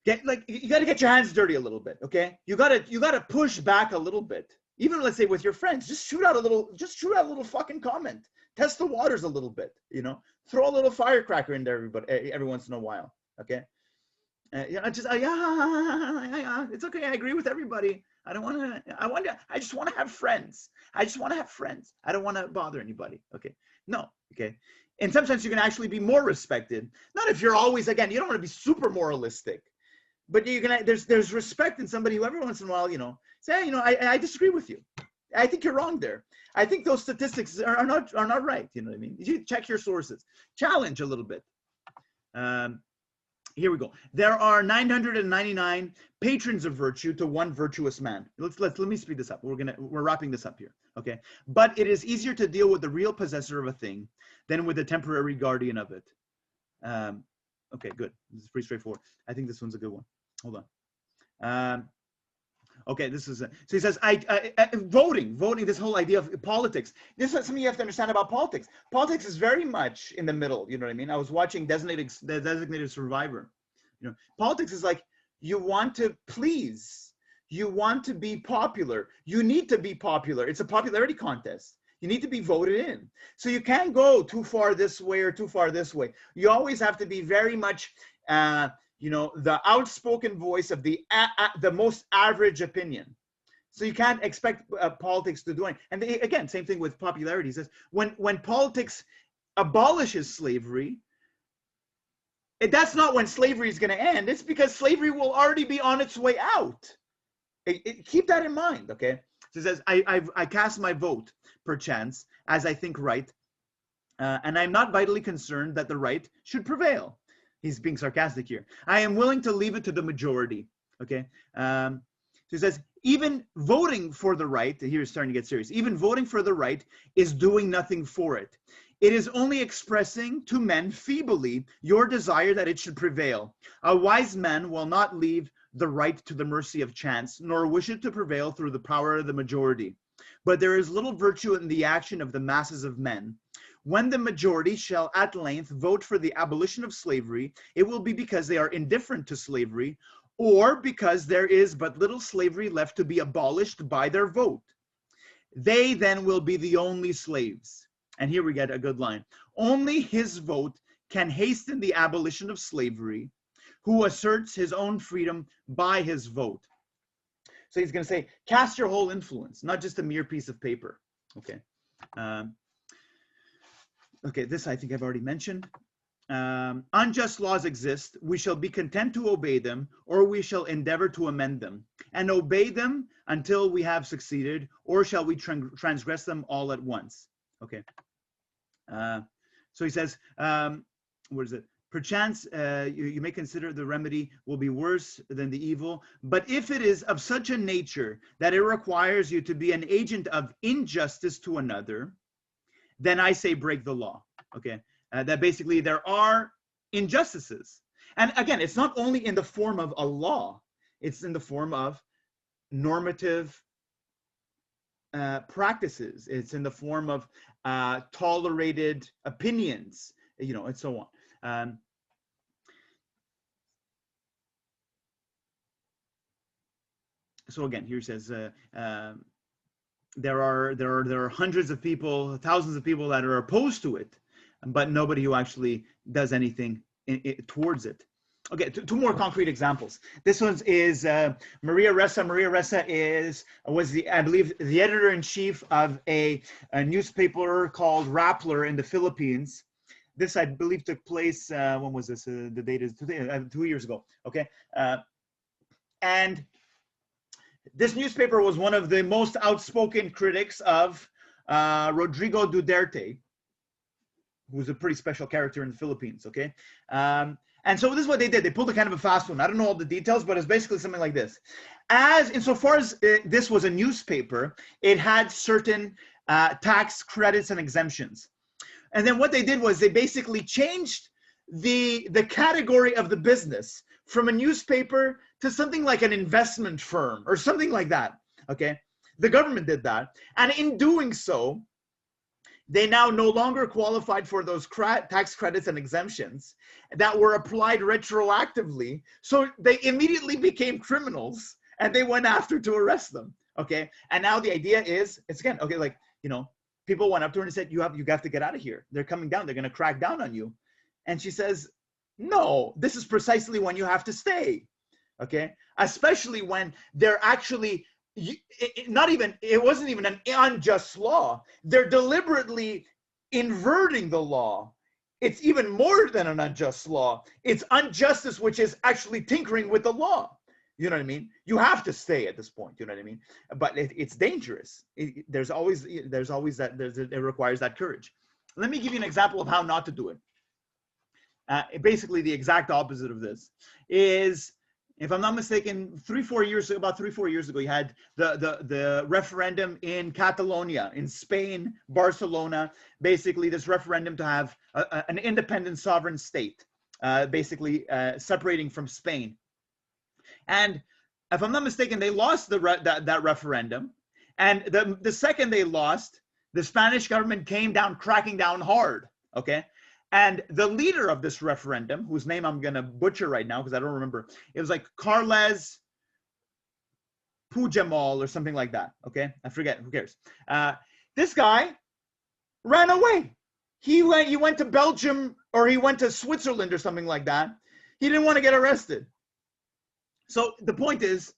You got to get your hands dirty a little bit. Okay. You got to push back a little bit. Even, let's say, with your friends, just shoot out a little fucking comment. Test the waters a little bit, you know, throw a little firecracker in there every once in a while. Okay. You know, just, yeah, it's okay. I agree with everybody. I just want to have friends. I don't want to bother anybody. Okay. No. Okay. In some sense, you can actually be more respected. Not if you're always, again, you don't want to be super moralistic, but there's respect in somebody who every once in a while, you know, say, you know, I disagree with you. I think you're wrong there. I think those statistics are not right. You know what I mean? You check your sources, challenge a little bit. Here we go. There are 999 patrons of virtue to one virtuous man. Let me speed this up. We're wrapping this up here. Okay. But it is easier to deal with the real possessor of a thing than with the temporary guardian of it. Okay, good. This is pretty straightforward. I think this one's a good one. Hold on. Okay, this is so he says, voting, this whole idea of politics. This is something you have to understand about politics. Politics is very much in the middle. You know what I mean? I was watching Designated Survivor. You know, politics is like, you want to please, you want to be popular, you need to be popular. It's a popularity contest. You need to be voted in. So you can't go too far this way or too far this way. You always have to be very much you know, the outspoken voice of the most average opinion. So you can't expect politics to do it. And again, same thing with popularity. He says, when politics abolishes slavery, that's not when slavery is going to end. It's because slavery will already be on its way out. Keep that in mind, okay? So he says, I cast my vote, perchance, as I think right, and I'm not vitally concerned that the right should prevail. He's being sarcastic here. I am willing to leave it to the majority. Okay. So he says, even voting for the right, here is starting to get serious. Even voting for the right is doing nothing for it. It is only expressing to men feebly your desire that it should prevail. A wise man will not leave the right to the mercy of chance, nor wish it to prevail through the power of the majority. But there is little virtue in the action of the masses of men. When the majority shall at length vote for the abolition of slavery, it will be because they are indifferent to slavery, or because there is but little slavery left to be abolished by their vote. They then will be the only slaves. And here we get a good line. Only his vote can hasten the abolition of slavery, who asserts his own freedom by his vote. So he's going to say, cast your whole influence, not just a mere piece of paper. Okay. Okay, this I think I've already mentioned. Unjust laws exist. We shall be content to obey them, or we shall endeavor to amend them, and obey them until we have succeeded, or shall we transgress them all at once? Okay. So he says, what is it? Perchance you may consider the remedy will be worse than the evil, but if it is of such a nature that it requires you to be an agent of injustice to another, then I say break the law. Okay, that basically there are injustices. And again, it's not only in the form of a law, it's in the form of normative practices. It's in the form of tolerated opinions, you know, and so on. So again, here it says, there are hundreds of people, thousands of people that are opposed to it, but nobody who actually does anything towards it. Okay, two more concrete examples. This one is Maria Ressa. Maria Ressa was I believe, the editor-in-chief of a newspaper called Rappler in the Philippines. This, I believe, took place, when was this? The date is 2 years ago, okay? And this newspaper was one of the most outspoken critics of Rodrigo Duterte, who's a pretty special character in the Philippines, okay? And so this is what they did. They pulled a kind of a fast one. I don't know all the details, but it's basically something like this. Insofar as this was a newspaper, it had certain tax credits and exemptions. And then what they did was they basically changed the category of the business from a newspaper to something like an investment firm or something like that, okay? The government did that. And in doing so, they now no longer qualified for those tax credits and exemptions that were applied retroactively. So they immediately became criminals and they went after to arrest them, okay? And now the idea is, it's again, okay, like, you know, people went up to her and said, you have to get out of here. They're coming down. They're going to crack down on you. And she says, no, this is precisely when you have to stay, okay? Especially when they're actually, it wasn't even an unjust law. They're deliberately inverting the law. It's even more than an unjust law. It's injustice, which is actually tinkering with the law. You know what I mean? You have to stay at this point. You know what I mean? But it's dangerous. There's always that, it requires that courage. Let me give you an example of how not to do it. basically the exact opposite of this, is, if I'm not mistaken, about 3-4 years ago, you had the referendum in Catalonia, in Spain, Barcelona, basically this referendum to have an independent sovereign state, basically separating from Spain. And if I'm not mistaken, they lost that referendum. And the second they lost, the Spanish government came down, cracking down hard, okay? And the leader of this referendum, whose name I'm going to butcher right now because I don't remember, it was like Carles Puigdemont or something like that, okay? I forget, who cares? This guy ran away. He went to Belgium, or he went to Switzerland or something like that. He didn't want to get arrested. So the point is,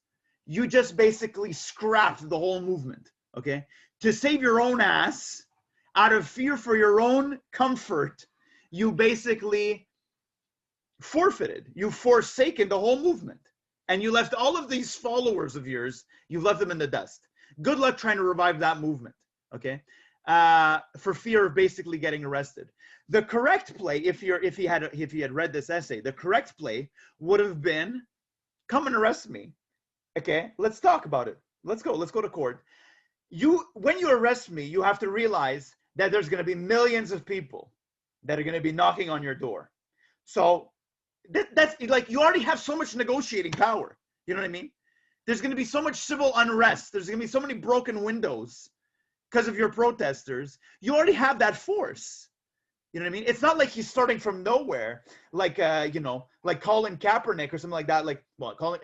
you just basically scrapped the whole movement, okay? To save your own ass, out of fear for your own comfort, you basically forfeited, you forsaken the whole movement. And you left all of these followers of yours, you left them in the dust. Good luck trying to revive that movement, okay? For fear of basically getting arrested. The correct play, if he had read this essay, the correct play would have been, come and arrest me. Okay, let's talk about it. Let's go to court. When you arrest me, you have to realize that there's going to be millions of people that are going to be knocking on your door. So that's like, you already have so much negotiating power. You know what I mean? There's going to be so much civil unrest. There's going to be so many broken windows because of your protesters. You already have that force. You know what I mean? It's not like he's starting from nowhere, like like Colin Kaepernick or something like that. Like, well, Colin,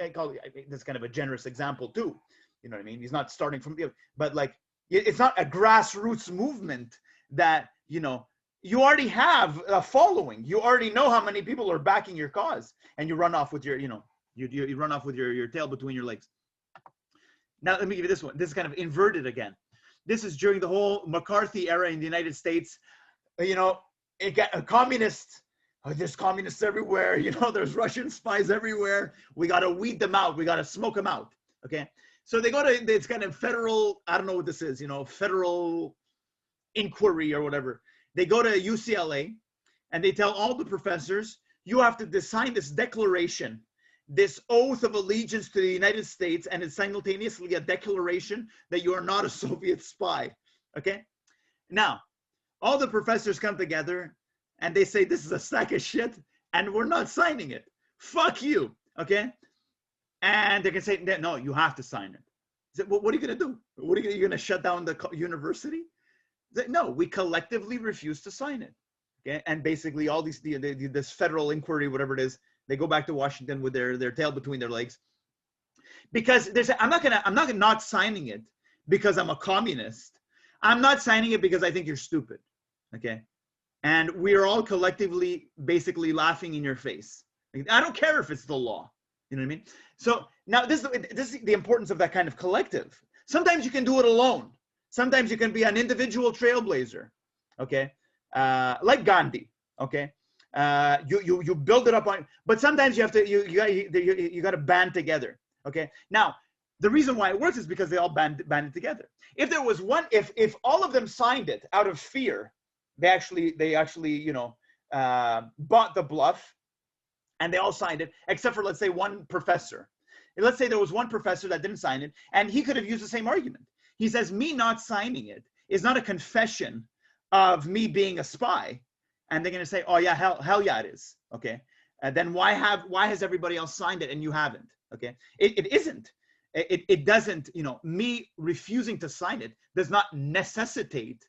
that's kind of a generous example too. You know what I mean? He's not starting from, but like, it's not a grassroots movement that, you already have a following. You already know how many people are backing your cause, and you run off with your, you run off with your tail between your legs. Now, let me give you this one. This is kind of inverted again. This is during the whole McCarthy era in the United States. It got a communist. There's communists everywhere. There's Russian spies everywhere. We got to weed them out. We got to smoke them out. Okay. So they go to, it's kind of federal, I don't know what this is, federal inquiry or whatever. They go to UCLA and they tell all the professors, you have to sign this declaration, this oath of allegiance to the United States, and it's simultaneously a declaration that you are not a Soviet spy. Okay. Now, all the professors come together and they say, this is a sack of shit and we're not signing it. Fuck you. Okay. And they can say, no, you have to sign it. Say, well, what are you going to do? What are you going to shut down the university? Say, no, we collectively refuse to sign it. Okay. And basically all these, this federal inquiry, whatever it is, they go back to Washington with their tail between their legs. Because I'm not signing it because I'm a communist. I'm not signing it because I think you're stupid. Okay. And we are all collectively basically laughing in your face. I don't care if it's the law. You know what I mean? So now this is the importance of that kind of collective. Sometimes you can do it alone. Sometimes you can be an individual trailblazer. Okay. Like Ghandi. Okay. You build it up on, but sometimes you have to, you got to band together. Okay. Now, the reason why it works is because they all banded together. If there was one, if all of them signed it out of fear, they actually bought the bluff and they all signed it, except for, let's say, one professor. And let's say there was one professor that didn't sign it, and he could have used the same argument. He says, me not signing it is not a confession of me being a spy. And they're going to say, oh yeah, hell yeah, it is. Okay. And then why has everybody else signed it and you haven't? Okay. It isn't. It doesn't, me refusing to sign it does not necessitate,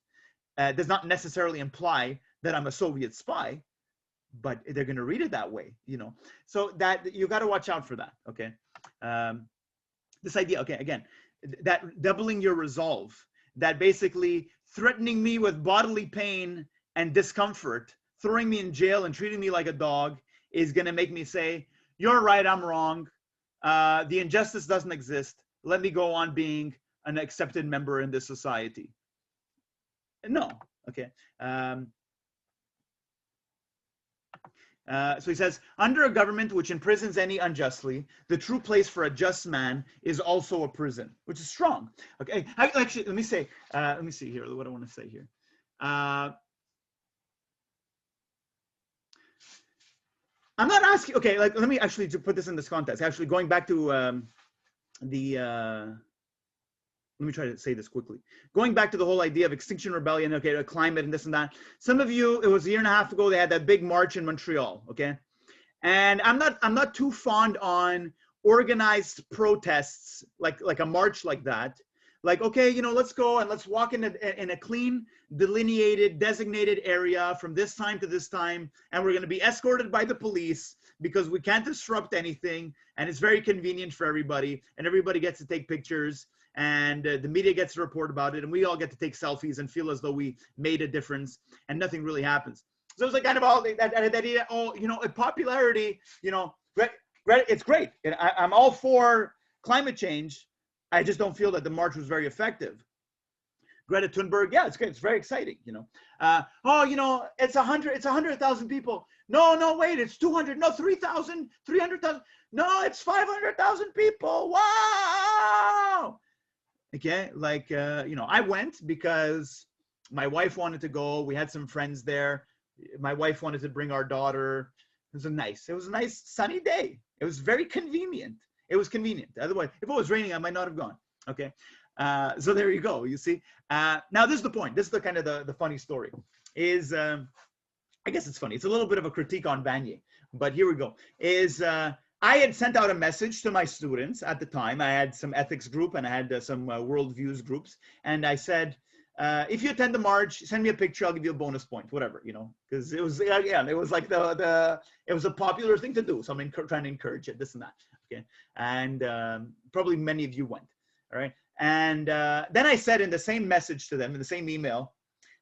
does not necessarily imply that I'm a Soviet spy, but they're going to read it that way, So that you got to watch out for that. Okay. This idea, okay, again, that doubling your resolve, that basically threatening me with bodily pain and discomfort, throwing me in jail and treating me like a dog is going to make me say, you're right, I'm wrong. The injustice doesn't exist. Let me go on being an accepted member in this society. No, okay. So he says, under a government which imprisons any unjustly, the true place for a just man is also a prison, which is strong. Okay, actually, let me see here what I want to say here. I'm not asking, okay, like, let me actually to put this in this context, actually going back to let me try to say this quickly. Going back to the whole idea of Extinction Rebellion, okay, the climate and this and that. Some of you, it was a year and a half ago, they had that big march in Montreal, okay? And I'm not too fond on organized protests, like a march like that. Like, okay, you know, let's go and let's walk in a clean, delineated, designated area from this time to this time, and we're going to be escorted by the police because we can't disrupt anything, and it's very convenient for everybody, and everybody gets to take pictures, and the media gets to report about it, and we all get to take selfies and feel as though we made a difference, and nothing really happens. So it's like kind of all that idea, oh, you know, popularity, you know, it's great. I'm all for climate change. I just don't feel that the march was very effective. Greta Thunberg, yeah, it's great. It's very exciting, you know. Oh, you know, it's 100,000 people. No, wait, it's 200. No, 3,000, 300,000. No, it's 500,000 people. Wow. Okay, like, you know, I went because my wife wanted to go. We had some friends there. My wife wanted to bring our daughter. It was a nice sunny day. It was very convenient. It was convenient. Otherwise, if it was raining, I might not have gone. Okay. So there you go. You see. Now this is the point. This is the kind of the funny story. Is I guess it's funny. It's a little bit of a critique on Vanier, but here we go. Is I had sent out a message to my students at the time. I had some ethics group and I had some worldviews groups, and I said, if you attend the march, send me a picture. I'll give you a bonus point, whatever, you know, because it was, again, it was like it was a popular thing to do. So I'm trying to encourage it, this and that. Okay. And probably many of you went. All right. And then I said in the same message to them, in the same email,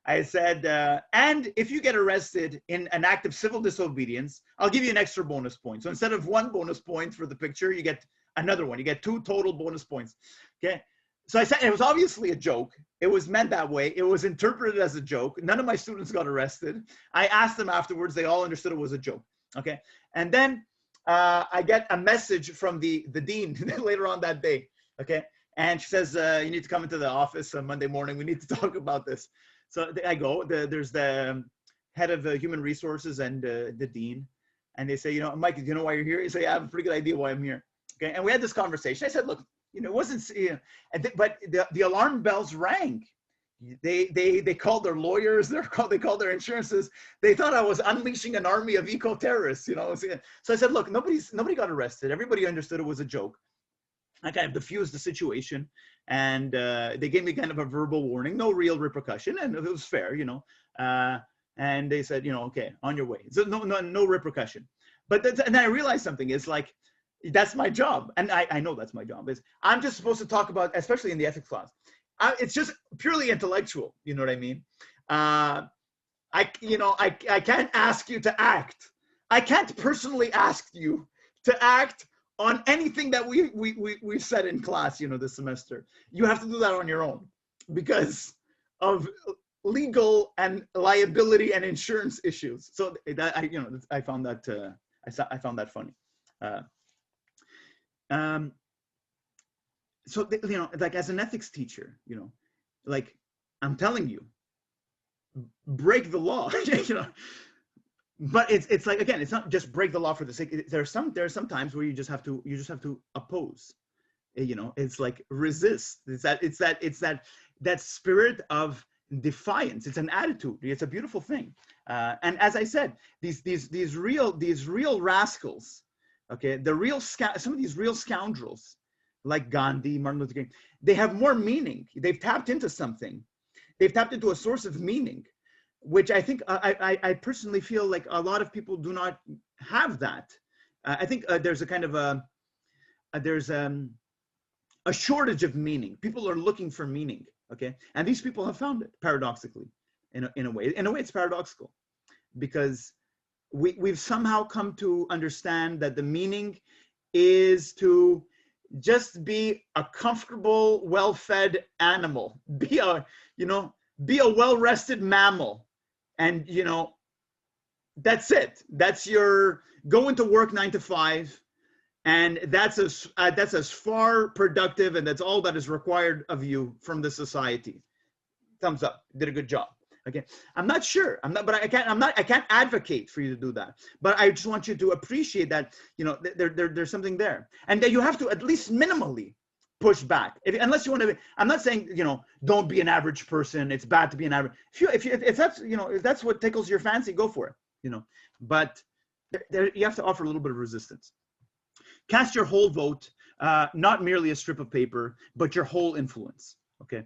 I said, and if you get arrested in an act of civil disobedience, I'll give you an extra bonus point. So instead of 1 bonus point for the picture, you get another one. You get 2 total bonus points. Okay. So I said, it was obviously a joke. It was meant that way. It was interpreted as a joke. None of my students got arrested. I asked them afterwards. They all understood it was a joke. Okay. And then I get a message from the dean later on that day. Okay. And she says, you need to come into the office on Monday morning. We need to talk about this. So I go, there's the head of human resources and the dean. And they say, you know, Mike, do you know why you're here? You say, I have a pretty good idea why I'm here. Okay. And we had this conversation. I said, look, you know, it wasn't, you know, but the alarm bells rang. They called their lawyers. They called their insurances. They thought I was unleashing an army of eco-terrorists, you know. So I said, look, nobody got arrested. Everybody understood it was a joke. I kind of diffused the situation, and they gave me kind of a verbal warning, no real repercussion, and it was fair, you know. And they said, you know, okay, on your way. So no repercussion. But and then I realized something is like, that's my job, and I know that's my job. Is I'm just supposed to talk about, especially in the ethics class, it's just purely intellectual. You know what I mean? I can't ask you to act. I can't personally ask you to act on anything that we've said in class, you know, this semester. You have to do that on your own because of legal and liability and insurance issues. So that I found that I found that funny. So, you know, like as an ethics teacher, you know, like I'm telling you, break the law, you know, but it's like, again, it's not just break the law for the sake. There are some times where you just have to oppose, you know, it's like resist. It's that spirit of defiance. It's an attitude. It's a beautiful thing. And as I said, these real rascals, okay, some of these real scoundrels like Ghandi, Martin Luther King, they have more meaning. They've tapped into something. They've tapped into a source of meaning, which I think I personally feel like a lot of people do not have that. I think there's a kind of a shortage of meaning. People are looking for meaning, okay? And these people have found it, paradoxically, in a way. In a way, it's paradoxical, because we've somehow come to understand that the meaning is to just be a comfortable, well-fed animal, be a well-rested mammal, and you know, that's it. That's your going to work 9 to 5, and that's as far productive, and that's all that is required of you from the society. Thumbs up, did a good job. Okay, I'm not sure. I can't advocate for you to do that. But I just want you to appreciate that, you know, there's something there, and that you have to at least minimally push back. Unless you want to, I'm not saying, you know, don't be an average person. It's bad to be an average. If that's, you know, if that's what tickles your fancy, go for it, you know. But you have to offer a little bit of resistance. Cast your whole vote, not merely a strip of paper, but your whole influence. Okay.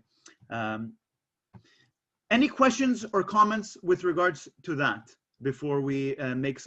Any questions or comments with regards to that before we make